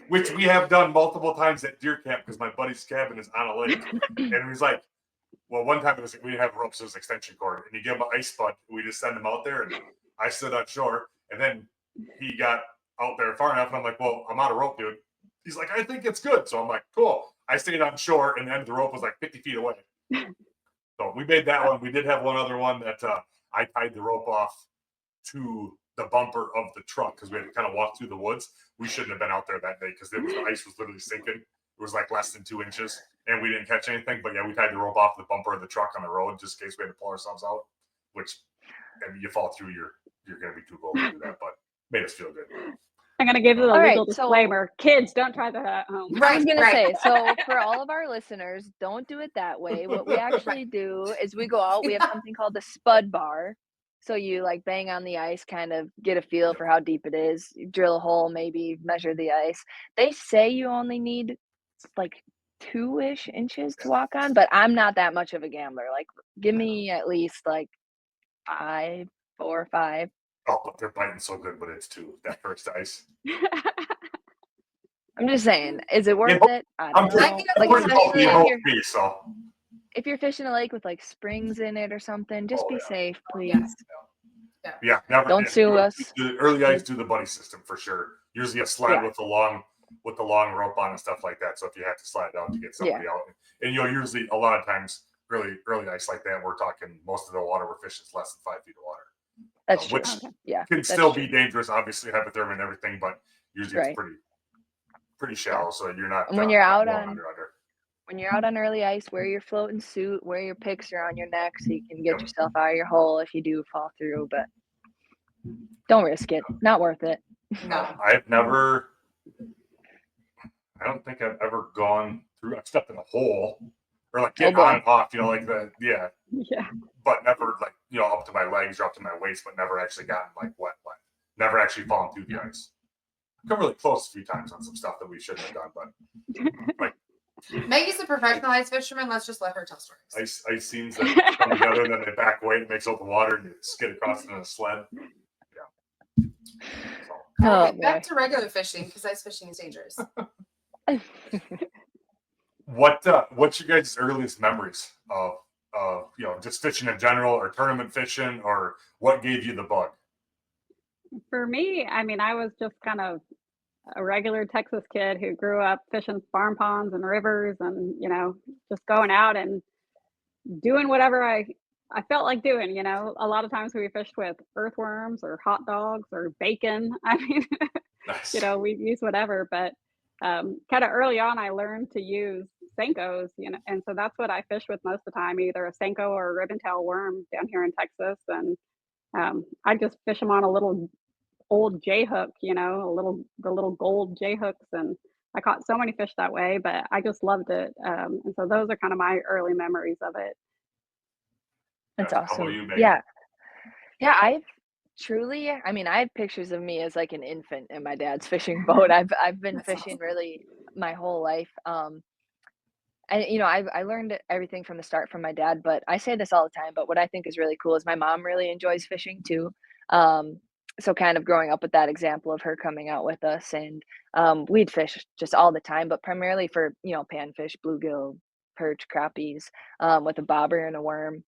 Which we have done multiple times at deer camp because my buddy's cabin is on a lake. And he was like, well, one time we didn't have ropes, it was extension cord. And you give him an ice spud, we just send him out there. And I stood on shore. And then he got out there far enough. And I'm like, well, I'm out of rope, dude. He's like, I think it's good. So I'm like, cool. I stayed on shore, and then the rope was like 50 feet away. So we made that one. We did have one other one that I tied the rope off to the bumper of the truck because we had to kind of walk through the woods. We shouldn't have been out there that day because the ice was literally sinking. It was like less than 2 inches, and we didn't catch anything. But yeah, we tied the rope off the bumper of the truck on the road just in case we had to pull ourselves out. Which, I mean, you fall through, you're going to be too old to do that, but made us feel good. I'm going to give you the All legal right, so- disclaimer. Kids, don't try that at home. I was Right, gonna right. say, so for all of our listeners, don't do it that way. What we actually do is we go out, we have something called the spud bar. So you like bang on the ice, kind of get a feel for how deep it is, you drill a hole, maybe measure the ice. They say you only need like 2-ish inches to walk on, but I'm not that much of a gambler. Like, give me at least like 5, 4, 5. Oh, but they're biting so good, but it's 2. That first ice. I'm just saying, is it worth it? I I'm don't know. pretty- Like, pretty especially healthy, if you're fishing a lake with like springs in it or something, just Oh, be yeah. safe, please. Yes. Yeah, never. Don't sue us. Early ice do the buddy system for sure. Usually a sled Yeah. with the long rope on and stuff like that. So if you have to slide out to get somebody out, and usually a lot of times early ice like that, we're talking most of the water we're fishing is less than 5 feet of water. That's true. Which Yeah, can that's still true. be dangerous, obviously hypothermia and everything, but usually Right. it's pretty shallow, so you're not. And when you're out going on under. when you're out on early ice, wear your floating suit, wear your picks around your neck so you can get Yep. yourself out of your hole if you do fall through. But don't risk it. Not worth it. No. I don't think I've ever gone through. I've stepped in a hole or like get boy. on and off, like the Yeah. but never like up to my legs or up to my waist, but never actually gotten like wet. Never actually fallen through the ice. I've come really close a few times on some stuff that we shouldn't have done, but Maggie's a professional ice fisherman. Let's just let her tell stories. ice scenes that come together, then they back away, it makes open water, and you skid across it in a sled. Yeah. So, Oh, All right, back boy. to regular fishing because ice fishing is dangerous. what's your guys' earliest memories of just fishing in general, or tournament fishing, or what gave you the bug? For me, I mean, I was just kind of a regular Texas kid who grew up fishing farm ponds and rivers and, just going out and doing whatever I felt like doing, A lot of times we fished with earthworms or hot dogs or bacon. I mean, Nice. we'd use whatever, but kind of early on, I learned to use Senkos, and so that's what I fish with most of the time, either a Senko or a ribbon tail worm down here in Texas. And I just fish them on a little old J hook, the little gold J hooks, and I caught so many fish that way. But I just loved it, and so those are kind of my early memories of it. That's How about awesome. you, Megan? Yeah, I have pictures of me as like an infant in my dad's fishing boat. I've been That's fishing awesome. really my whole life. And I learned everything from the start from my dad, but I say this all the time, but what I think is really cool is my mom really enjoys fishing too. So kind of growing up with that example of her coming out with us, and we'd fish just all the time, but primarily for, panfish, bluegill, perch, crappies, with a bobber and a worm.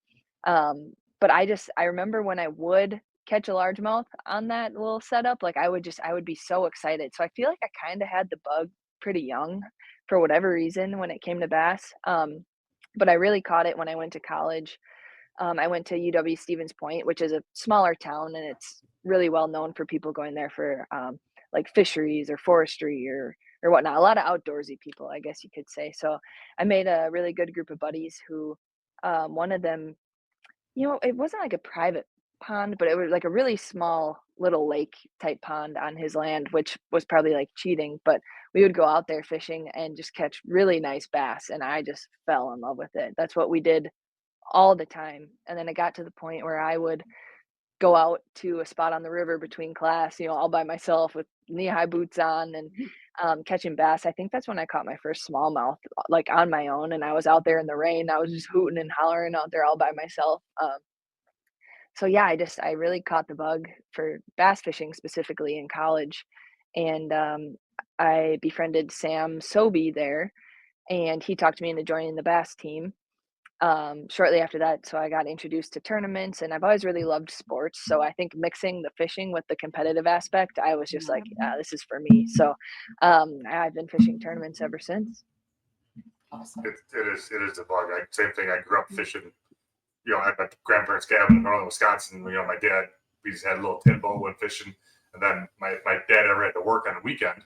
But I remember when I would catch a largemouth on that little setup, like I would be so excited. So I feel like I kind of had the bug pretty young for whatever reason when it came to bass. But I really caught it when I went to college. I went to UW Stevens Point, which is a smaller town, and it's really well known for people going there for like fisheries or forestry or whatnot. A lot of outdoorsy people, I guess you could say. So I made a really good group of buddies who, one of them, it wasn't like a private pond, but it was like a really small little lake type pond on his land, which was probably like cheating, but we would go out there fishing and just catch really nice bass. And I just fell in love with it. That's what we did all the time. And then it got to the point where I would go out to a spot on the river between class, all by myself with knee-high boots on and catching bass. I think that's when I caught my first smallmouth, like on my own. And I was out there in the rain. I was just hooting and hollering out there all by myself. So yeah, I really caught the bug for bass fishing specifically in college. And I befriended Sam Sobey there, and he talked me into joining the bass team shortly after that. So I got introduced to tournaments, and I've always really loved sports. So I think mixing the fishing with the competitive aspect, I was just like, this is for me. So I've been fishing tournaments ever since. Awesome. It is a bug. Same thing. I grew up fishing, at my grandparents' cabin in northern Wisconsin. My dad, we just had a little tin boat, went fishing. And then my dad ever had to work on a weekend,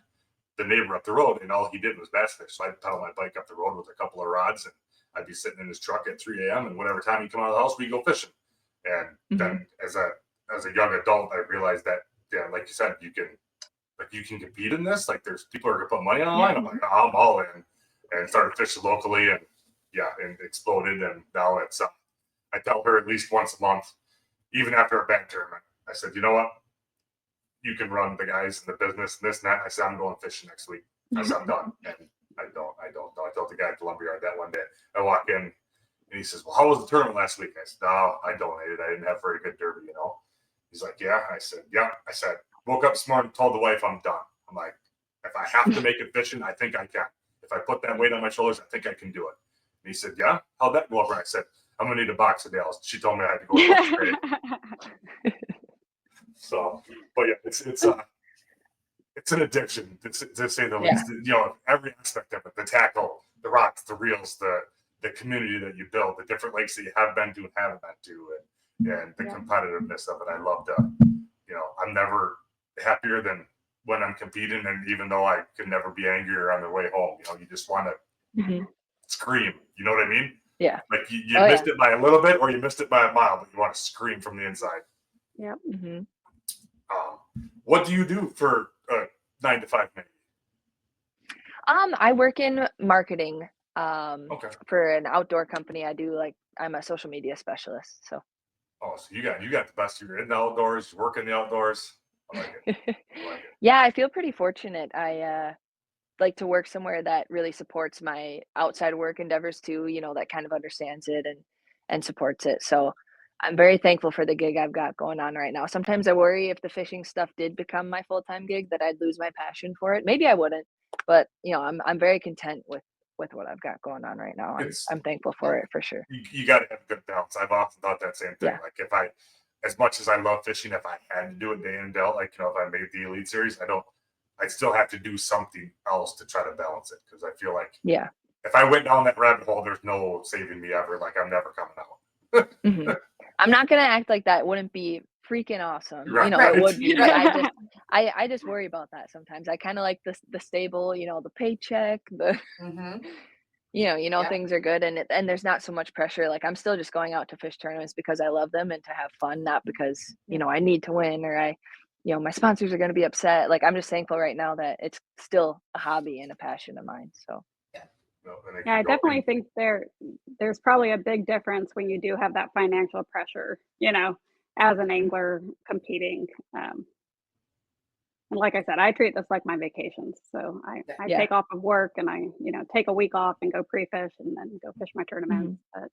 the neighbor up the road, and all he did was bass fish. So I'd pedal my bike up the road with a couple of rods, and I'd be sitting in his truck at 3 a.m. and whatever time he'd come out of the house, we'd go fishing. And then as a young adult, I realized that, like you said, you can compete in this. Like there's people who are gonna put money on the line. I'm like, I'm all in, and started fishing locally, and exploded. And now it's I tell her at least once a month, even after a bad tournament, I said, you know what? You can run the guys in the business and this and that. I said, I'm going fishing next week. I said, I'm done. And I don't. I told the guy at the lumberyard that one day. I walk in and he says, well, how was the tournament last week? I said, no, I donated. I didn't have very good derby, He's like, yeah. I said, yeah. I said, woke up this morning, told the wife I'm done. I'm like, if I have to make it fishing, I think I can. If I put that weight on my shoulders, I think I can do it. And he said, yeah, how'd that go over? I said, I'm going to need a box of nails. She told me I had to go to first grade. So, but yeah, it's an addiction to say the least. Every aspect of it, the tackle, the rocks, the reels, the community that you build, the different lakes that you have been to and haven't been to, and the competitiveness of it. I love to, I'm never happier than when I'm competing. And even though I could never be angrier on the way home, you just want to scream, you know what I mean? Yeah. Like you missed it by a little bit or you missed it by a mile, but you want to scream from the inside. Yep. Mm-hmm. What do you do for 9 to 5 minutes? I work in marketing Okay. for an outdoor company. I'm a social media specialist. So. Oh, so you got the best. You're in the outdoors. You work in the outdoors. I like it. Yeah, I feel pretty fortunate. I like to work somewhere that really supports my outside work endeavors too. That kind of understands it and supports it. So I'm very thankful for the gig I've got going on right now. Sometimes I worry if the fishing stuff did become my full-time gig that I'd lose my passion for it. Maybe I wouldn't, but I'm very content with what I've got going on right now. I'm thankful for it for sure. You got to have a good balance. I've often thought that same thing. Yeah. Like as much as I love fishing, if I had to do it day in and day out, if I made the Elite Series, I'd still have to do something else to try to balance it because I feel like if I went down that rabbit hole, there's no saving me ever. Like I'm never coming out. Mm-hmm. I'm not gonna act like that wouldn't be freaking awesome. Right. It would be, but I just worry about that sometimes. I kind of like the stable, the paycheck, Yeah. things are good and there's not so much pressure. Like I'm still just going out to fish tournaments because I love them and to have fun, not because, I need to win or my sponsors are going to be upset. Like I'm just thankful right now that it's still a hobby and a passion of mine. So No, and it Yeah, I can go definitely in- think there's probably a big difference when you do have that financial pressure, as an angler competing. And like I said, I treat this like my vacations. So I Yeah. take off of work and I, take a week off and go pre-fish and then go fish my tournaments. But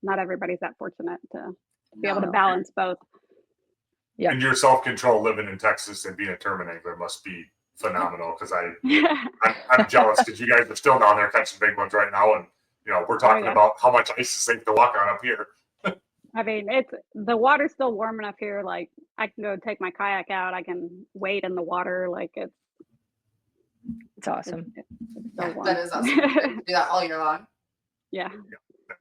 not everybody's that fortunate to be able to No. balance both. Yeah. And your self-control living in Texas and being a tournament angler must be phenomenal, because I'm jealous because you guys are still down there catching big ones right now, and we're talking yeah. about how much ice is safe to walk on up here. I mean, the water's still warm enough here. Like I can go take my kayak out. I can wade in the water. Like it's awesome. it's still warm. That is awesome. You can do that all year long. Yeah. That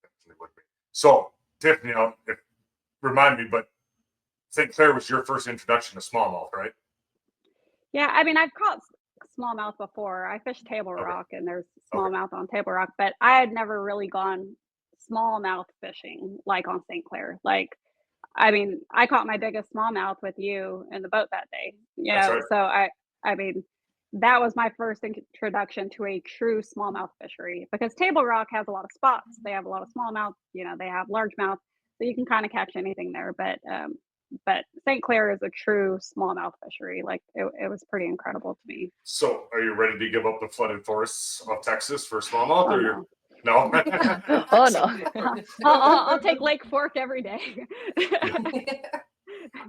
definitely would be. So Tiffany, remind me, but St. Clair was your first introduction to smallmouth, right? Yeah, I mean, I've caught smallmouth before. I fished Table Okay. Rock, and there's smallmouth on Table Rock, but I had never really gone smallmouth fishing like on St. Clair. Like, I mean, I caught my biggest smallmouth with you in the boat that day. That's right. So I mean, that was my first introduction to a true smallmouth fishery, because Table Rock has a lot of spots. They have a lot of smallmouth. They have largemouth, so you can kind of catch anything there. But St. Clair is a true smallmouth fishery. Like it was pretty incredible to me. So are you ready to give up the flooded forests of Texas for smallmouth? Oh, or no. No? Oh no. I'll take Lake Fork every day.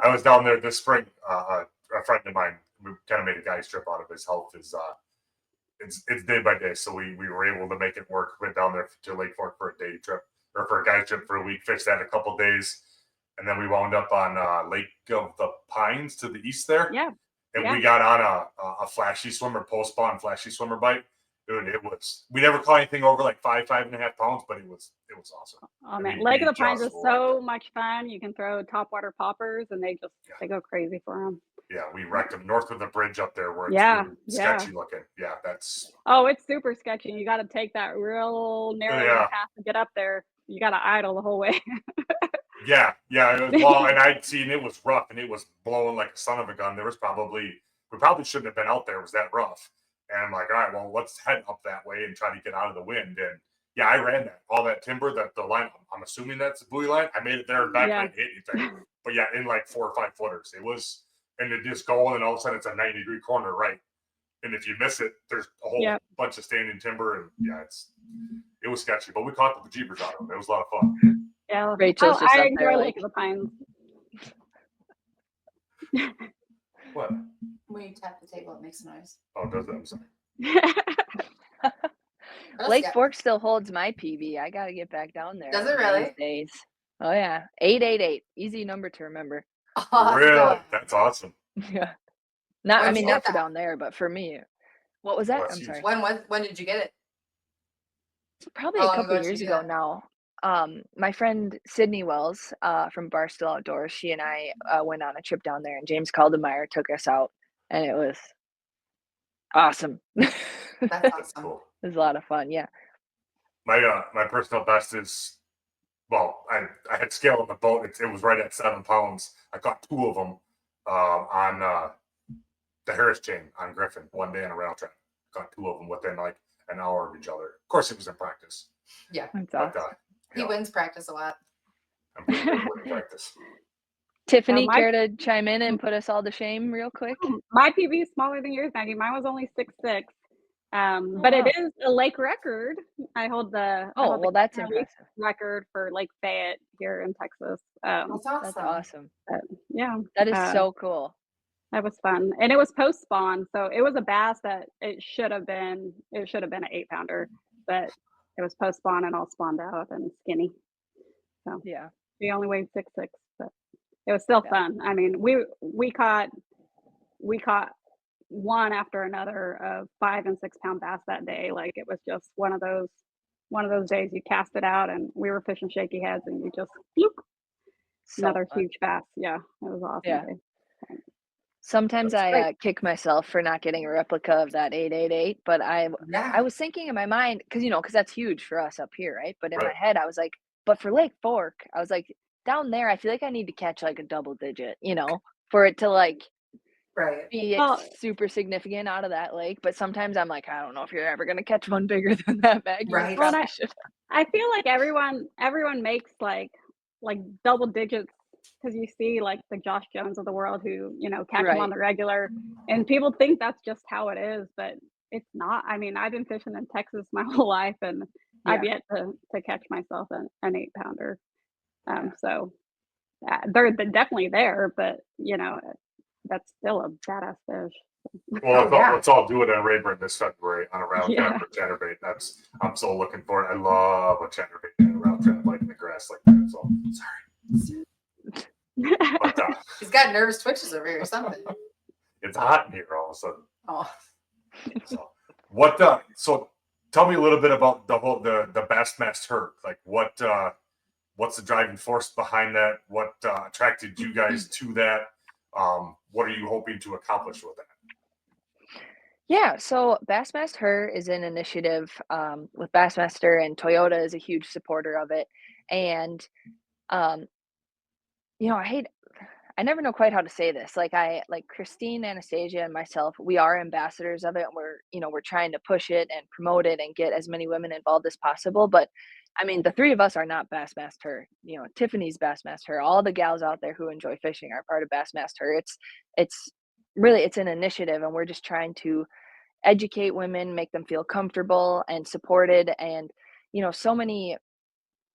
I was down there this spring. A friend of mine, we kind of made a guy's trip out of his health. It's day by day, so we were able to make it work. Went down there to Lake Fork for a day trip, or for a guy's trip for a week. Fished that a couple days, and then we wound up on Lake of the Pines to the east there. Yeah. And Yeah. we got on a flashy swimmer, post spawn flashy swimmer bite. Dude, we never caught anything over like 5.5 pounds, but it was awesome. Oh man, mean, Lake we of the Pines is just so much fun. You can throw topwater poppers, and they go crazy for them. Yeah, we wrecked them north of the bridge up there where it's Yeah, really sketchy looking. Yeah, that's. Oh, it's super sketchy. You got to take that real narrow path to get up there. You got to idle the whole way. Yeah. It was, well, and I'd seen it was rough and it was blowing like a son of a gun. We probably shouldn't have been out there. It was that rough. And I'm like, all right, well, let's head up that way and try to get out of the wind. And yeah, I ran all that timber, the line. I'm assuming that's the buoy line. I made it there and back. I didn't hit anything. But yeah, in like 4 or 5 footers, it was, and it just going, and all of a sudden it's a 90-degree corner, right? And if you miss it, there's a whole bunch of standing timber, and yeah, it was sketchy. But we caught the bejeebers out of them. It was a lot of fun. Yeah, Rachel's just I up enjoy there Lake like, of the Pines. What? When you tap the table, it makes a noise. Oh, does it? I'm sorry. Lake Fork still holds my PB. I gotta get back down there. Does it really? These days. Oh yeah, 888. Easy number to remember. Awesome. Really? That's awesome. Yeah. Not, When'd you not get for that? down there, but for me. What was that? Well, that's I'm sorry. When did you get it? Probably How a long couple ago did years you do ago that? now. My friend Sydney Wells from Barstool Outdoors, she and I went on a trip down there, and James Caldemeyer took us out, and it was awesome. That's That's awesome. cool. It was a lot of fun. Yeah. My personal best is, well, I had scale on the boat. It was right at 7 pounds. I caught 2 of them on the Harris chain on Griffin one day on a rail trap. Caught 2 of them within like an hour of each other. Of course, it was in practice. Yeah. That's But awesome. He wins practice a lot. I'm pretty good with practice. Tiffany, my- care to chime in and put us all to shame real quick? My PB is smaller than yours, Maggie. Mine was only 6'6". But wow. it is a lake record. I hold the That's Lake impressive. record for Lake Fayette here in Texas. That's awesome. That's awesome. Yeah, That is so cool. that was fun, and it was post spawn, so it was a bass that it should have been an 8-pounder, but it was post spawn and all spawned out and skinny. So Yeah. he only weighed 6'6", but it was still fun. I mean, we caught one after another of 5 and 6 pound bass that day. Like it was just one of those days you cast it out and we were fishing shaky heads and you just bloop, So another fun. huge bass. Yeah, it was awesome. Yeah. Day. Sometimes That's I kick myself for not getting a replica of that 888, but I Yeah. was thinking in my mind, because that's huge for us up here, right? But in my Right. head, I was like, but for Lake Fork, I was like, down there, I feel like I need to catch like a double digit, for it to like Right. be Well, super significant out of that lake. But sometimes I'm like, I don't know if you're ever gonna catch one bigger than that, Maggie. You Right. well, probably should. I feel like everyone makes like double digits because you see like the Josh Jones of the world who catch them on Right. the regular, and people think that's just how it is, but it's not. I mean, I've been fishing in Texas my whole life, and I've Yeah. yet to catch myself an 8-pounder. So they're definitely there, but that's still a badass fish. Well, Oh, yeah. let's all do it on Rayburn this February on a round Yeah. trap for chatterbait. I'm so looking for it. I love a chatterbait and a round trap like in the grass like that. So sorry, but He's got nervous twitches over here or something. it's hot in here all of a sudden. Oh, So what? So tell me a little bit about the Bassmaster. Like what's the driving force behind that? What attracted you guys to that? What are you hoping to accomplish with that? Yeah, so BassmastHER is an initiative with Bassmaster, and Toyota is a huge supporter of it. And um, I never know quite how to say this. Like Christine, Anastasia, and myself, we are ambassadors of it. And we're trying to push it and promote it and get as many women involved as possible. But I mean, the three of us are not Bassmaster. Tiffany's Bassmaster. All the gals out there who enjoy fishing are part of Bassmaster. It's really it's an initiative, and we're just trying to educate women, make them feel comfortable and supported. And so many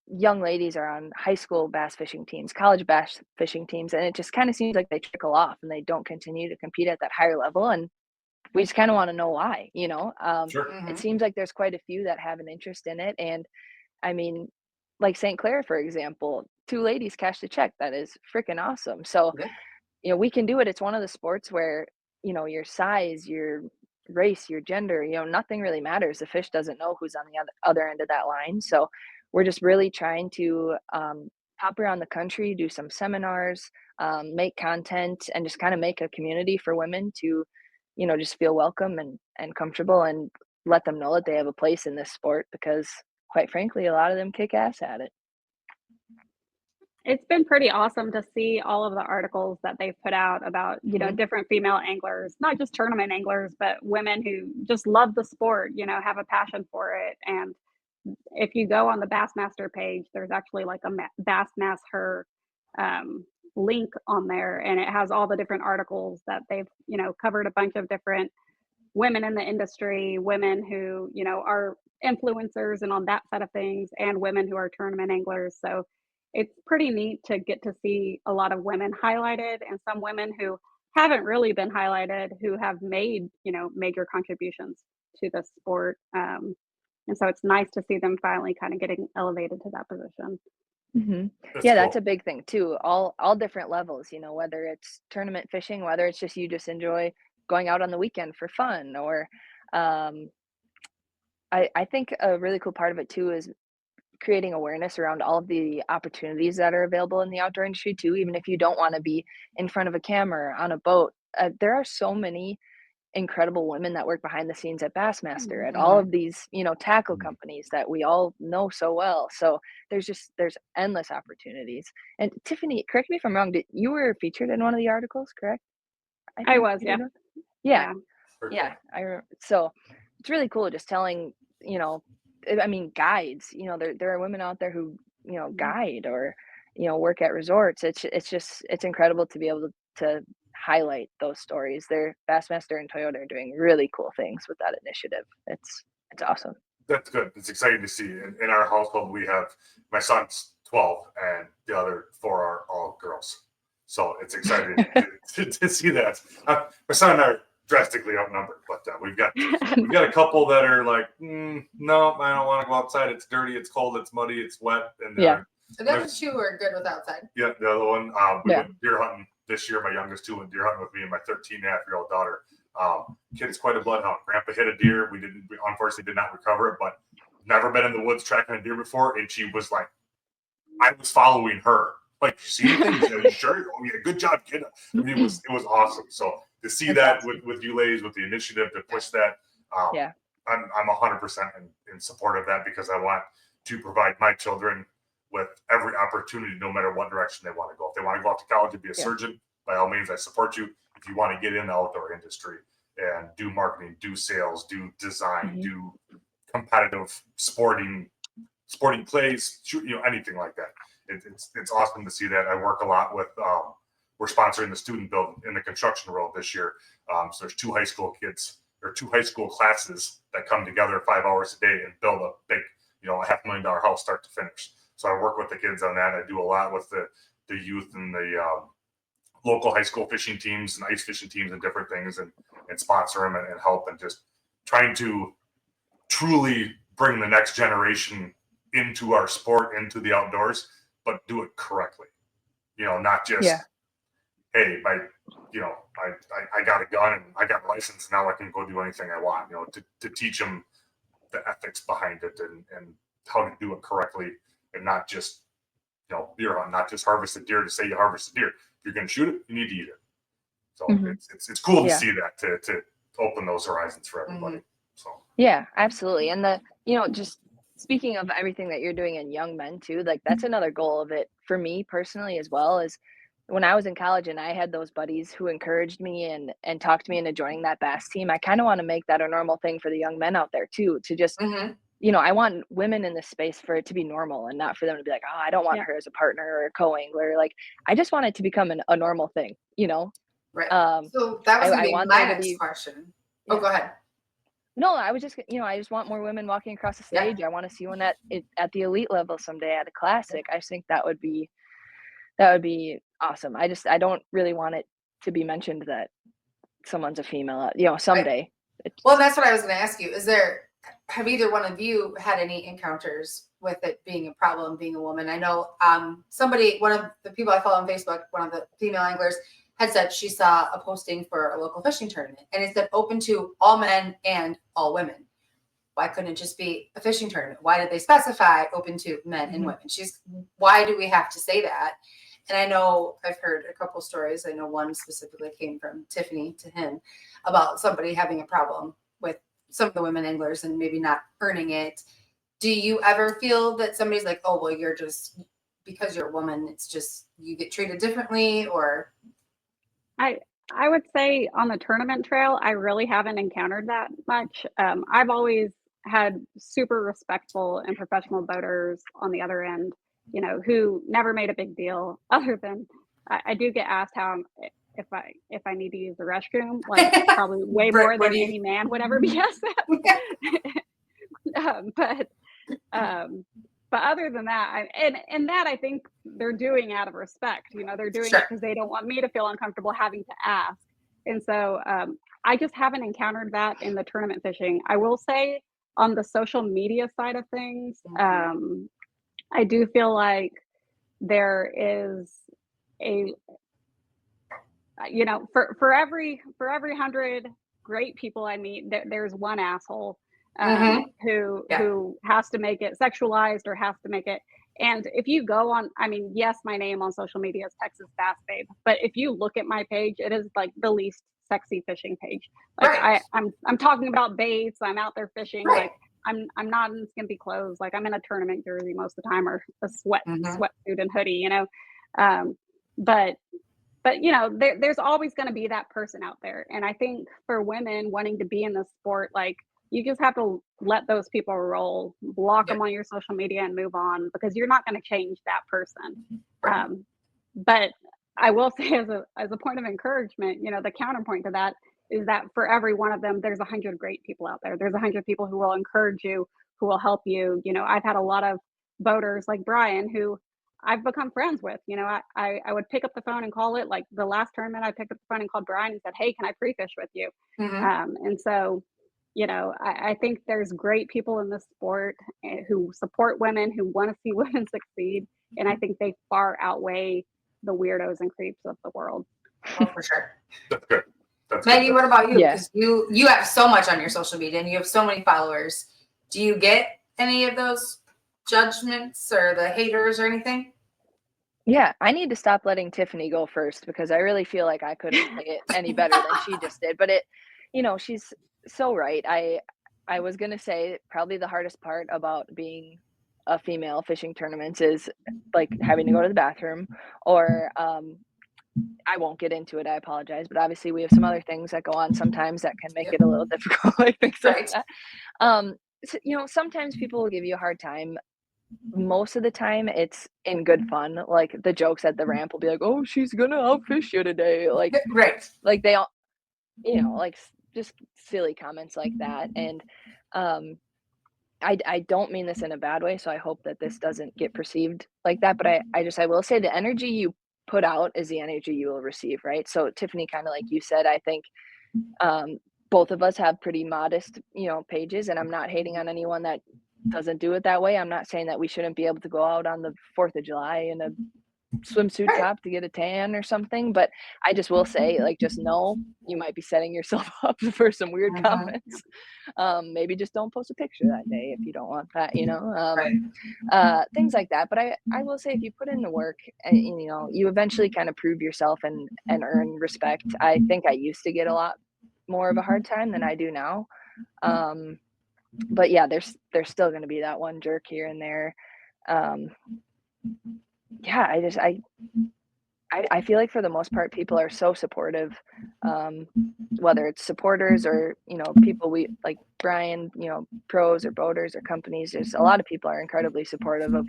young ladies are on high school bass fishing teams, college bass fishing teams, and it just kind of seems like they trickle off and they don't continue to compete at that higher level. And we just kind of want to know why. Sure. It seems like there's quite a few that have an interest in it. And I mean, like St. Clair, for example, 2 ladies cashed a check. That is freaking awesome. So yeah. we can do it. It's one of the sports where your size, your race, your gender, nothing really matters. The fish doesn't know who's on the other end of that line. So we're just really trying to hop around the country, do some seminars, make content, and just kind of make a community for women to just feel welcome and comfortable, and let them know that they have a place in this sport, because quite frankly, a lot of them kick ass at it. It's been pretty awesome to see all of the articles that they've put out about, Mhm. different female anglers, not just tournament anglers, but women who just love the sport, have a passion for it. And if you go on the Bassmaster page, there's actually like a BassmastHER link on there, and it has all the different articles that they've, covered a bunch of different women in the industry, women who, are influencers and on that side of things, and women who are tournament anglers. So it's pretty neat to get to see a lot of women highlighted, and some women who haven't really been highlighted who have made, major contributions to the sport. And so it's nice to see them finally kind of getting elevated to that position. Mhm. That's Yeah, cool. that's a big thing too. All different levels, whether it's tournament fishing, whether it's just you just enjoy going out on the weekend for fun, or um, I think a really cool part of it too is creating awareness around all of the opportunities that are available in the outdoor industry too. Even if you don't want to be in front of a camera on a boat, there are so many incredible women that work behind the scenes at Bassmaster, at all Mhm. of these, tackle companies that we all know so well. So there's endless opportunities. And Tiffany, correct me if I'm wrong, you were featured in one of the articles, correct? I I think was, you yeah. were. Yeah, Yeah. Very yeah. So it's really cool just telling, I mean, guides, there are women out there who, guide, or, work at resorts. It's incredible to be able to highlight those stories. Bassmaster and Toyota are doing really cool things with that initiative. It's awesome. That's good. It's exciting to see. In our household, we have my son's 12, and the other 4 are all girls. So it's exciting to see that. My son and I are drastically outnumbered, but we've got a couple that are like, no, I don't want to go outside. It's dirty, it's cold, it's muddy, it's wet, and Yeah. So the other 2 are good with outside. yeah, the other one, we Yeah. went deer hunting this year. My youngest 2 went deer hunting with me and my 13-and-a-half-year-old daughter. Kid is quite a bloodhound. Grandpa hit a deer. We unfortunately did not recover it, but never been in the woods tracking a deer before. And she was like, I was following her. like, you see anything? He said, "Are you sure?" "Oh yeah, good job, kid." I mean, it was awesome. So to see That's that with you ladies, with the initiative to push that, Yeah. I'm 100% in support of that, because I want to provide my children with every opportunity, no matter what direction they want to go. If they want to go off to college and be a surgeon, by all means, I support you. If you want to get in the outdoor industry and do marketing, do sales, do design, do competitive sporting plays, anything like that. It's awesome to see that. I work a lot with, we're sponsoring the student build in the construction world this year. So there's 2 high school kids, or 2 high school classes that come together 5 hours a day and build a big, a $500,000 house start to finish. So I work with the kids on that. I do a lot with the youth and the local high school fishing teams and ice fishing teams and different things, and sponsor them and help, and just trying to truly bring the next generation into our sport, into the outdoors, but do it correctly. Not just, hey, I got a gun and I got a license, now I can go do anything I want. To teach them the ethics behind it, and how to do it correctly, and not just, deer hunt, not just harvest a deer to say you harvest a deer. If you're going to shoot it, you need to eat it. So it's cool to see that, to open those horizons for everybody. So Yeah, absolutely. And just speaking of everything that you're doing in young men too, like that's another goal of it for me personally as well, is when I was in college and I had those buddies who encouraged me and talked me into joining that bass team. I kind of want to make that a normal thing for the young men out there too, to just, I want women in this space for it to be normal, and not for them to be like, oh, I don't want her as a partner or a co-angler. Like, I just want it to become a normal thing, Right. So that was I want my there to next be question. Oh, go ahead. No, I was just, I just want more women walking across the stage. I want to see one at the elite level someday at a classic. I just think that would be awesome. I don't really want it to be mentioned that someone's a female, someday. Well, that's what I was going to ask you. Have either one of you had any encounters with it being a problem, being a woman? I know one of the people I follow on Facebook, one of the female anglers, had said she saw a posting for a local fishing tournament, and it said open to all men and all women. Why couldn't it just be a fishing tournament? Why did they specify open to men and women? Why do we have to say that? And I know I've heard a couple stories. I know one specifically came from Tiffany to him about somebody having a problem with some of the women anglers and maybe not earning it. Do you ever feel that somebody's like, oh, well, you're just, because you're a woman, it's just you get treated differently? Or I would say on the tournament trail, I really haven't encountered that much. I've always had super respectful and professional boaters on the other end, who never made a big deal, other than I do get asked if I need to use the restroom, like probably way more than any man would ever be asked that. But other than that, and that I think they're doing out of respect. They're doing it because they don't want me to feel uncomfortable having to ask. And so I just haven't encountered that in the tournament fishing. I will say on the social media side of things, I do feel like there is for every 100 great people I meet, there's one asshole who has to make it sexualized or has to make it. And if you go on, yes, my name on social media is Texas Bass Babe, but if you look at my page, it is like the least sexy fishing page. Like I'm talking about baits. I'm out there fishing. Like I'm not in skimpy clothes. Like I'm in a tournament jersey most of the time, or a sweatsuit and hoodie. But there's always going to be that person out there. And I think for women wanting to be in the sport, like, you just have to let those people roll, block them on your social media and move on, because you're not going to change that person. But I will say as a point of encouragement, the counterpoint to that is that for every one of them, there's 100 great people out there. There's 100 people who will encourage you, who will help you. I've had a lot of boaters like Brian who I've become friends with. I would pick up the phone and call it. Like the last tournament, I picked up the phone and called Brian and said, hey, can I pre-fish with you? And so, I think there's great people in the sport who support women, who want to see women succeed. And I think they far outweigh the weirdos and creeps of the world. Oh, for sure. That's good. Maggie, what about you? Because you have so much on your social media and you have so many followers. Do you get any of those judgments or the haters or anything? Yeah, I need to stop letting Tiffany go first because I really feel like I couldn't play it any better than she just did. But she's so right. I was gonna say probably the hardest part about being a female fishing tournaments is like having to go to the bathroom or I won't get into it. I apologize, but obviously we have some other things that go on sometimes that can make Yep. it a little difficult, like things like Right. that. Sometimes people will give you a hard time. Most of the time, it's in good fun. Like the jokes at the ramp will be like, "Oh, she's gonna outfish you today." Right. Like they all, just silly comments like that. And um, I don't mean this in a bad way, so I hope that this doesn't get perceived like that. But I will say the energy you put out is the energy you will receive, right? So Tiffany, kind of like you said, I think um, both of us have pretty modest, pages, and I'm not hating on anyone that doesn't do it that way. I'm not saying that we shouldn't be able to go out on the 4th of July in a swimsuit Right. top to get a tan or something, but I just will say, like, just know you might be setting yourself up for some weird Mhm. comments. Maybe just don't post a picture that day if you don't want that, Right. things like that. But I will say if you put in the work and you eventually kind of prove yourself and earn respect. I think I used to get a lot more of a hard time than I do now. But yeah, there's still going to be that one jerk here and there. Yeah, I feel like for the most part, people are so supportive, whether it's supporters or, people we like Brian, pros or boaters or companies. There's a lot of people are incredibly supportive of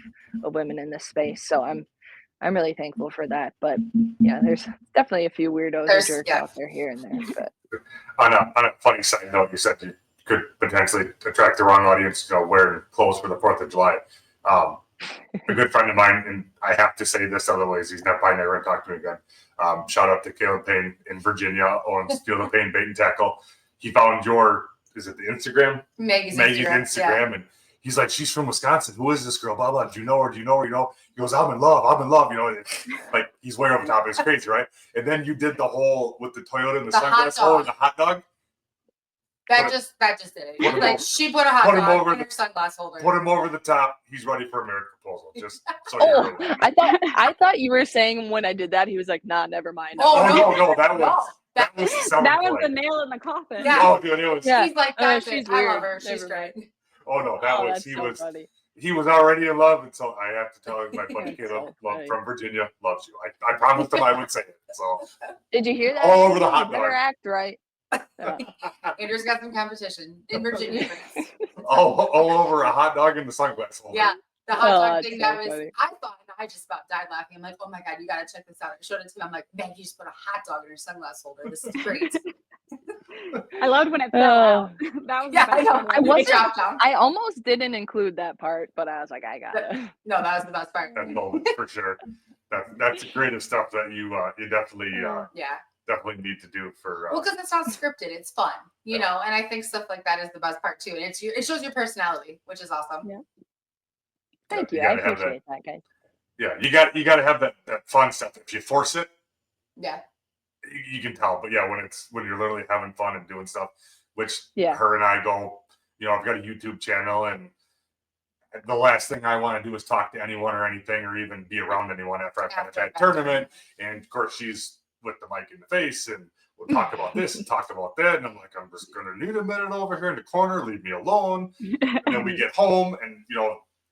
women in this space. So I'm really thankful for that. But yeah, there's definitely a few weirdos or jerks out there here and there. But On a funny side note, you said you could potentially attract the wrong audience, wearing clothes for the 4th of July. A good friend of mine, and I have to say this otherwise he's probably never going to talk to me again. Shout out to Caleb Payne in Virginia, owns Feel the Pain Bait and Tackle. He found is it the Instagram? Maggie's Instagram. And he's like, she's from Wisconsin. Who is this girl? Blah, blah. Do you know her? Do you know her? He goes, I'm in love. Like he's way over the top. It's crazy, right? And then you did the whole with the Toyota and the sunglass hole and the hot dog. That just did it. Like she put a hot dog in her sunglass holder. Put him over the top. He's ready for a marriage proposal. Just so you're aware. I thought you were saying when I did that, he was like, nah, never mind. No, that was the nail in the coffin. Yeah. Oh, dude, it was. Yeah. He's like, that's she's it. weird. I love her. She's great. Oh no, Funny. He was already in love, and so I have to tell him my buddy Caleb so from Virginia loves you. I promised him I would say it. So did you hear that? all over the hot You better dog. act right. Andrew's got some competition in Virginia. all over a hot dog in the sunglass holder. Yeah, the hot dog thing so that was. funny. I thought I just about died laughing. I'm like, oh my god, you gotta check this out. I showed it to him. I'm like, man, you just put a hot dog in your sunglass holder. This is great. I loved when it fell out. That was I know. I almost didn't include that part, but I was like, I got it. No, that was the best part. That moment for sure. That's the greatest stuff that you definitely definitely need to do for. Well, because it's not scripted, it's fun, and I think stuff like that is the best part too. And it shows your personality, which is awesome. Yeah. Thank you. I appreciate that, guys. Yeah, you got to have that fun stuff. If you force it, yeah, you can tell. But yeah, when you're literally having fun and doing stuff, which her and I go, I've got a YouTube channel, and the last thing I want to do is talk to anyone or anything, or even be around anyone after I've had that tournament. And of course, she's with the mic in the face, and we'll talk about this and talk about that. And I'm like, I'm just gonna need a minute over here in the corner. Leave me alone. And then we get home, and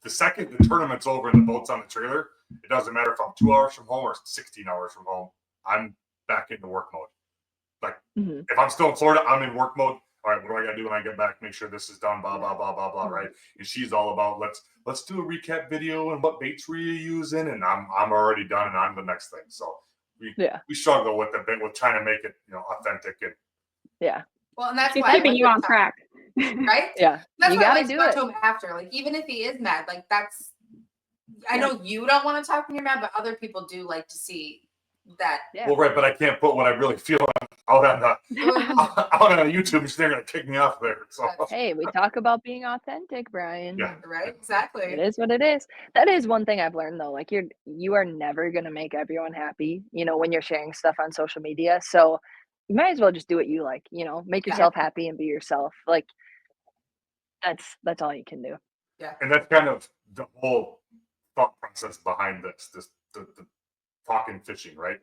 the second the tournament's over and the boat's on the trailer, it doesn't matter if I'm 2 hours from home or 16 hours from home. I'm back into work mode. Like if I'm still in Florida, I'm in work mode. All right, what do I gotta do when I get back? Make sure this is done, blah, blah, blah, blah, blah, right? And she's all about let's do a recap video and what baits were you using, and I'm already done and on the next thing. So we struggle with a bit with trying to make it authentic and well, and that's she's why keeping you on track. Right? Yeah. That's you why gotta I do talk it. to him after. Like even if he is mad, like that's I know you don't want to talk when you're mad, but other people do like to see that. Yeah. well, right, but I can't put what I really feel out on YouTube. They're gonna kick me off there. So Hey, we talk about being authentic, Brian. Yeah. Right? Exactly. It is what it is. That is one thing I've learned though. Like you are never gonna make everyone happy, when you're sharing stuff on social media. So you might as well just do what you like, make yourself happy and be yourself. Like that's all you can do. Yeah. And that's kind of the whole thought process behind this. The talking fishing, right?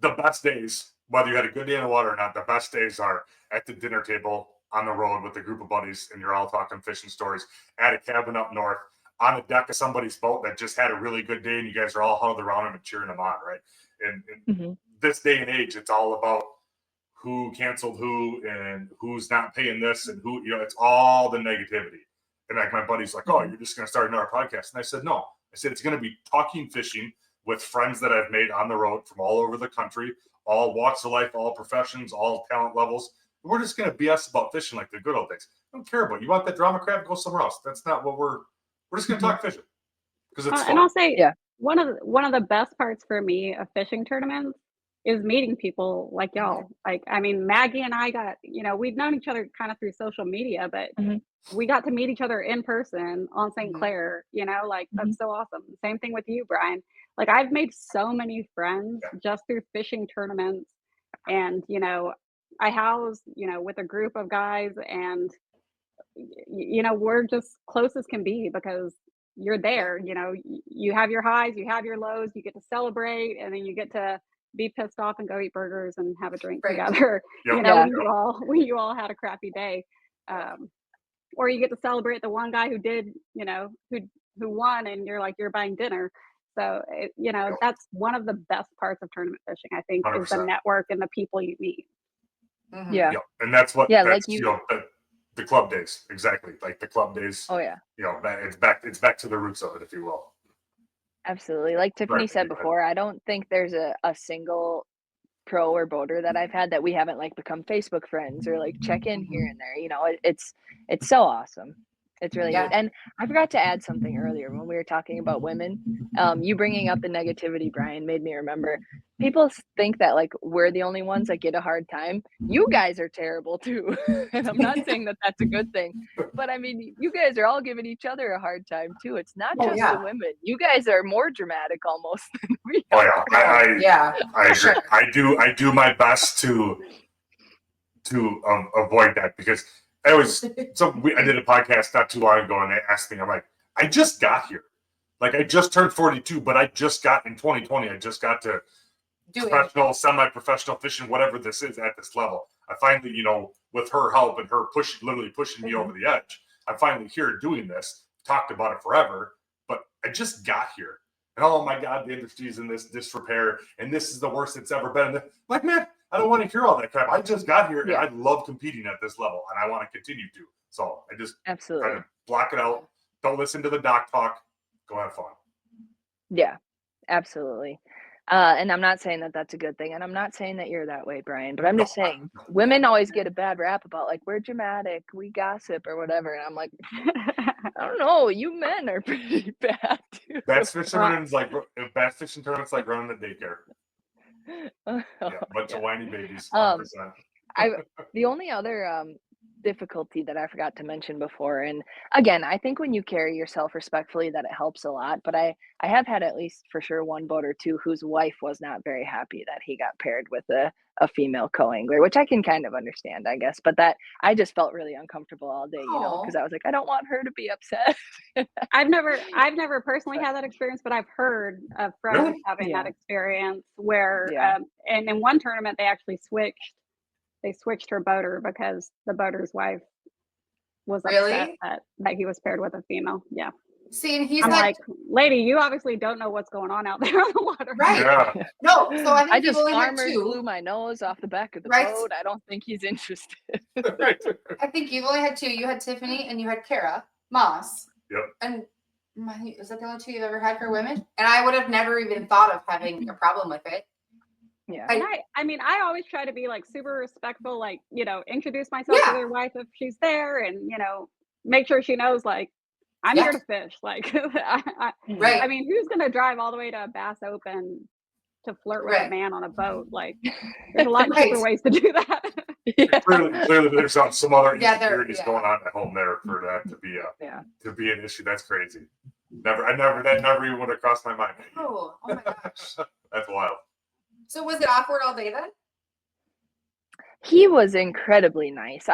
The best days, whether you had a good day in the water or not, the best days are at the dinner table on the road with a group of buddies, and you're all talking fishing stories at a cabin up north, on the deck of somebody's boat that just had a really good day, and you guys are all huddled around them and cheering them on, right? And this day and age, it's all about who canceled who and who's not paying this and who, it's all the negativity. And like my buddy's like, oh, you're just going to start another podcast. And I said, no. I said, it's going to be talking fishing with friends that I've made on the road from all over the country, all walks of life, all professions, all talent levels. We're just going to BS about fishing like the good old days. I don't care about you. Want that drama crap? Go somewhere else. That's not what we're just going to talk fishing because it's fun. And I'll say, one of the best parts for me of fishing tournaments is meeting people like y'all. Like, I mean, Maggie and I got, we've known each other kind of through social media, but we got to meet each other in person on St. Clair, like that's so awesome. Same thing with you, Brian. Like I've made so many friends just through fishing tournaments, and, I house, with a group of guys, and, we're just close as can be because you're there, you have your highs, you have your lows, you get to celebrate, and then you get to be pissed off and go eat burgers and have a drink together. When you all had a crappy day, or you get to celebrate the one guy who did, who won, and you're buying dinner. So that's one of the best parts of tournament fishing, I think, 100%. is the network and the people you meet. And that's what that's the club days, exactly, like the club days. It's back to the roots of it, if you will. Absolutely. Like Tiffany said before, I don't think there's a single pro or boater that I've had that we haven't like become Facebook friends or like check in here and there. It's so awesome. It's really neat. And I forgot to add something earlier when we were talking about women. You bringing up the negativity, Brian, made me remember. People think that like we're the only ones that get a hard time. You guys are terrible too. And I'm not saying that that's a good thing, but I mean, you guys are all giving each other a hard time too. It's not just the women. You guys are more dramatic almost than we are. I agree. I do my best to avoid that because I did a podcast not too long ago, and they asked me, I'm like, I just got here. Like, I just turned 42, but I just got in 2020. I just got to professional, semi-professional fishing, whatever this is at this level. I finally, with her help and her literally pushing me over the edge, I'm finally here doing this. Talked about it forever, but I just got here. And oh my God, the industry's in this disrepair, and this is the worst it's ever been. Like, man, I don't want to hear all that crap. I just got here, and I love competing at this level, and I want to continue to. So I just try to block it out. Don't listen to the doc talk. Go have fun. Yeah, absolutely. And I'm not saying that that's a good thing, and I'm not saying that you're that way, Brian, but I'm just saying women always get a bad rap about like we're dramatic, we gossip or whatever, and I'm like, I don't know, you men are pretty bad too. Bass fishing tournaments like running a daycare. Bunch of whiny babies. 100%. The only other difficulty that I forgot to mention before, and again, I think when you carry yourself respectfully that it helps a lot, but I have had at least for sure one boat or two whose wife was not very happy that he got paired with a female co-angler, which I can kind of understand, I guess, but that I just felt really uncomfortable all day, because I was like, I don't want her to be upset. I've never personally had that experience, but I've heard of friends having that experience where and in one tournament they actually switched her boater because the boater's wife was upset that he was paired with a female. Yeah. See, and I'm like, lady, you obviously don't know what's going on out there on the water. Right. Yeah. No, so I think I just farmer blew my nose off the back of the boat. I don't think he's interested. I think you've only had two. You had Tiffany and you had Kara Moss. Yep. And is that the only two you've ever had for women? And I would have never even thought of having a problem with it. Yeah. And I always try to be like super respectful, like, introduce myself to their wife if she's there, and, make sure she knows, like, I'm here to fish. Like, I mean, who's going to drive all the way to a Bass Open to flirt with a man on a boat? Like, there's a lot cheaper ways to do that. Clearly, there's some other insecurities going on at home there for that to be an issue. That's crazy. That never even would have crossed my mind. Oh my gosh. That's wild. So was it awkward all day then? He was incredibly nice.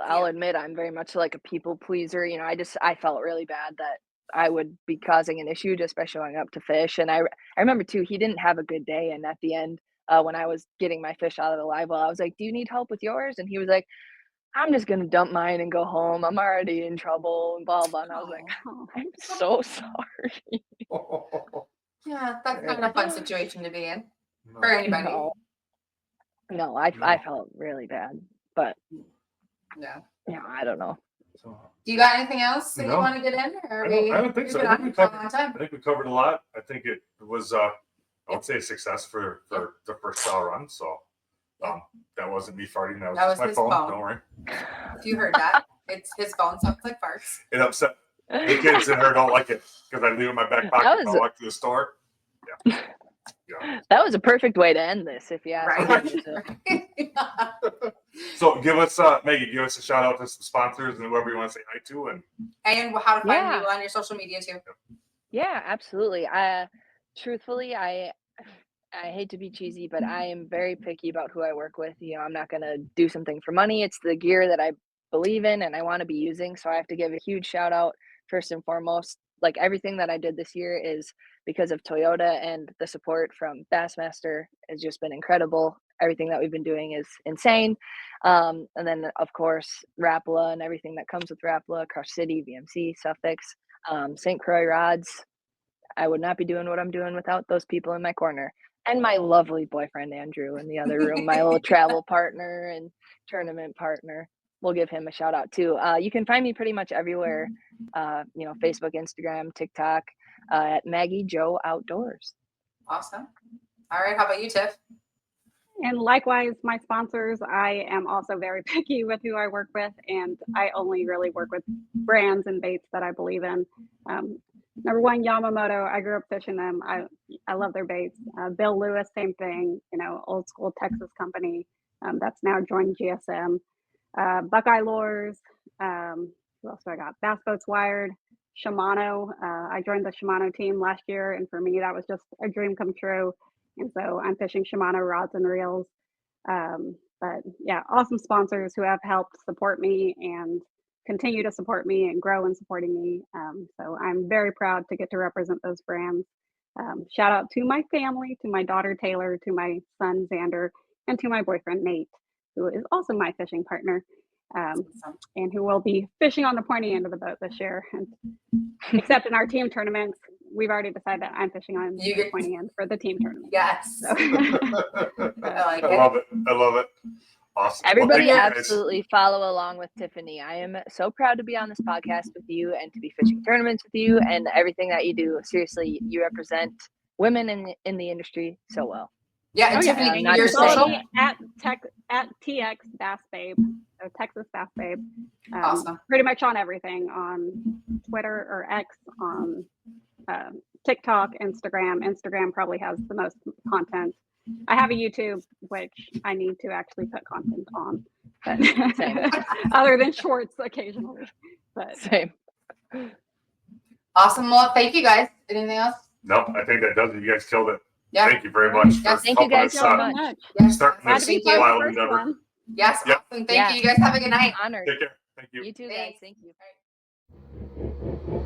I'll admit I'm very much like a people pleaser. I felt really bad that I would be causing an issue just by showing up to fish. And I remember too, he didn't have a good day. And at the end, when I was getting my fish out of the live well, I was like, "Do you need help with yours?" And he was like, "I'm just gonna dump mine and go home. I'm already in trouble," and blah blah. And I was like, Oh, "I'm so sorry." Yeah, that's not a fun situation to be in for anybody. No, I felt really bad, but Yeah. yeah, I don't know. So, Do you got anything else that you No. want to get in? Or I don't think we've so. been I think on we for a covered. long I time. think we covered a lot. I think it was I would say a success for the first style run. So that wasn't me farting. That was just my his phone. phone. Don't worry. If you heard that, it's his phone sounds like farts. It upset the kids in her don't like it because I leave it in my back pocket when I walk to the store. Yeah. That was a perfect way to end this, if you ask me. Right. So give us Maggie, give us a shout out to some sponsors and whoever you want to say hi to, and how to find Yeah. you on your social media too. Yeah, absolutely. Truthfully, I hate to be cheesy, but I am very picky about who I work with. You know, I'm not going to do something for money. It's the gear that I believe in and I want to be using. So I have to give a huge shout out first and foremost. Like everything that I did this year is because of Toyota, and the support from Bassmaster has just been incredible. Everything that we've been doing is insane. And then of course, Rapala and everything that comes with Rapala, Crush City, VMC, Suffolk's, St. Croix rods. I would not be doing what I'm doing without those people in my corner. And my lovely boyfriend, Andrew, in the other room, my little travel partner and tournament partner. We'll give him a shout out too. You can find me pretty much everywhere, Facebook, Instagram, TikTok, at Maggie Joe Outdoors. Awesome. All right. How about you, Tiff? And likewise, my sponsors, I am also very picky with who I work with, and I only really work with brands and baits that I believe in. Number one, Yamamoto. I grew up fishing them. I love their baits. Bill Lewis, same thing. Old school Texas company that's now joined GSM. Buckeye Lures. Who else do I got? Bass Boats Wired. Shimano. I joined the Shimano team last year, and for me, that was just a dream come true. And so I'm fishing Shimano rods and reels. But yeah, awesome sponsors who have helped support me and continue to support me and grow in supporting me. So I'm very proud to get to represent those brands. Shout out to my family, to my daughter Taylor, to my son Xander, and to my boyfriend Nate, who is also my fishing partner, and who will be fishing on the pointy end of the boat this year. And except in our team tournaments, we've already decided that I'm fishing on the pointy end for the team tournament. Yes. So. I love it. I love it. Awesome. Everybody absolutely follow along with Tiffany. I am so proud to be on this podcast with you and to be fishing tournaments with you and everything that you do. Seriously, you represent women in the industry so well. Yeah, and Tiffany, your social social at TX Bass Babe, so Texas Bass Babe. Awesome. Pretty much on everything, on Twitter or X, on TikTok, Instagram. Instagram probably has the most content. I have a YouTube, which I need to actually put content on, but other than shorts occasionally. But same. Awesome. Well, thank you guys. Anything else? No, I think that does it. You guys killed it. Yeah. Thank you very much. Yes, thank you guys so much. Yes, Starting thank this you. wild endeavor. Yes, Yep. awesome. Thank you. You guys have a good night. Honored. Take care. Thank you. You too, guys. Thank you.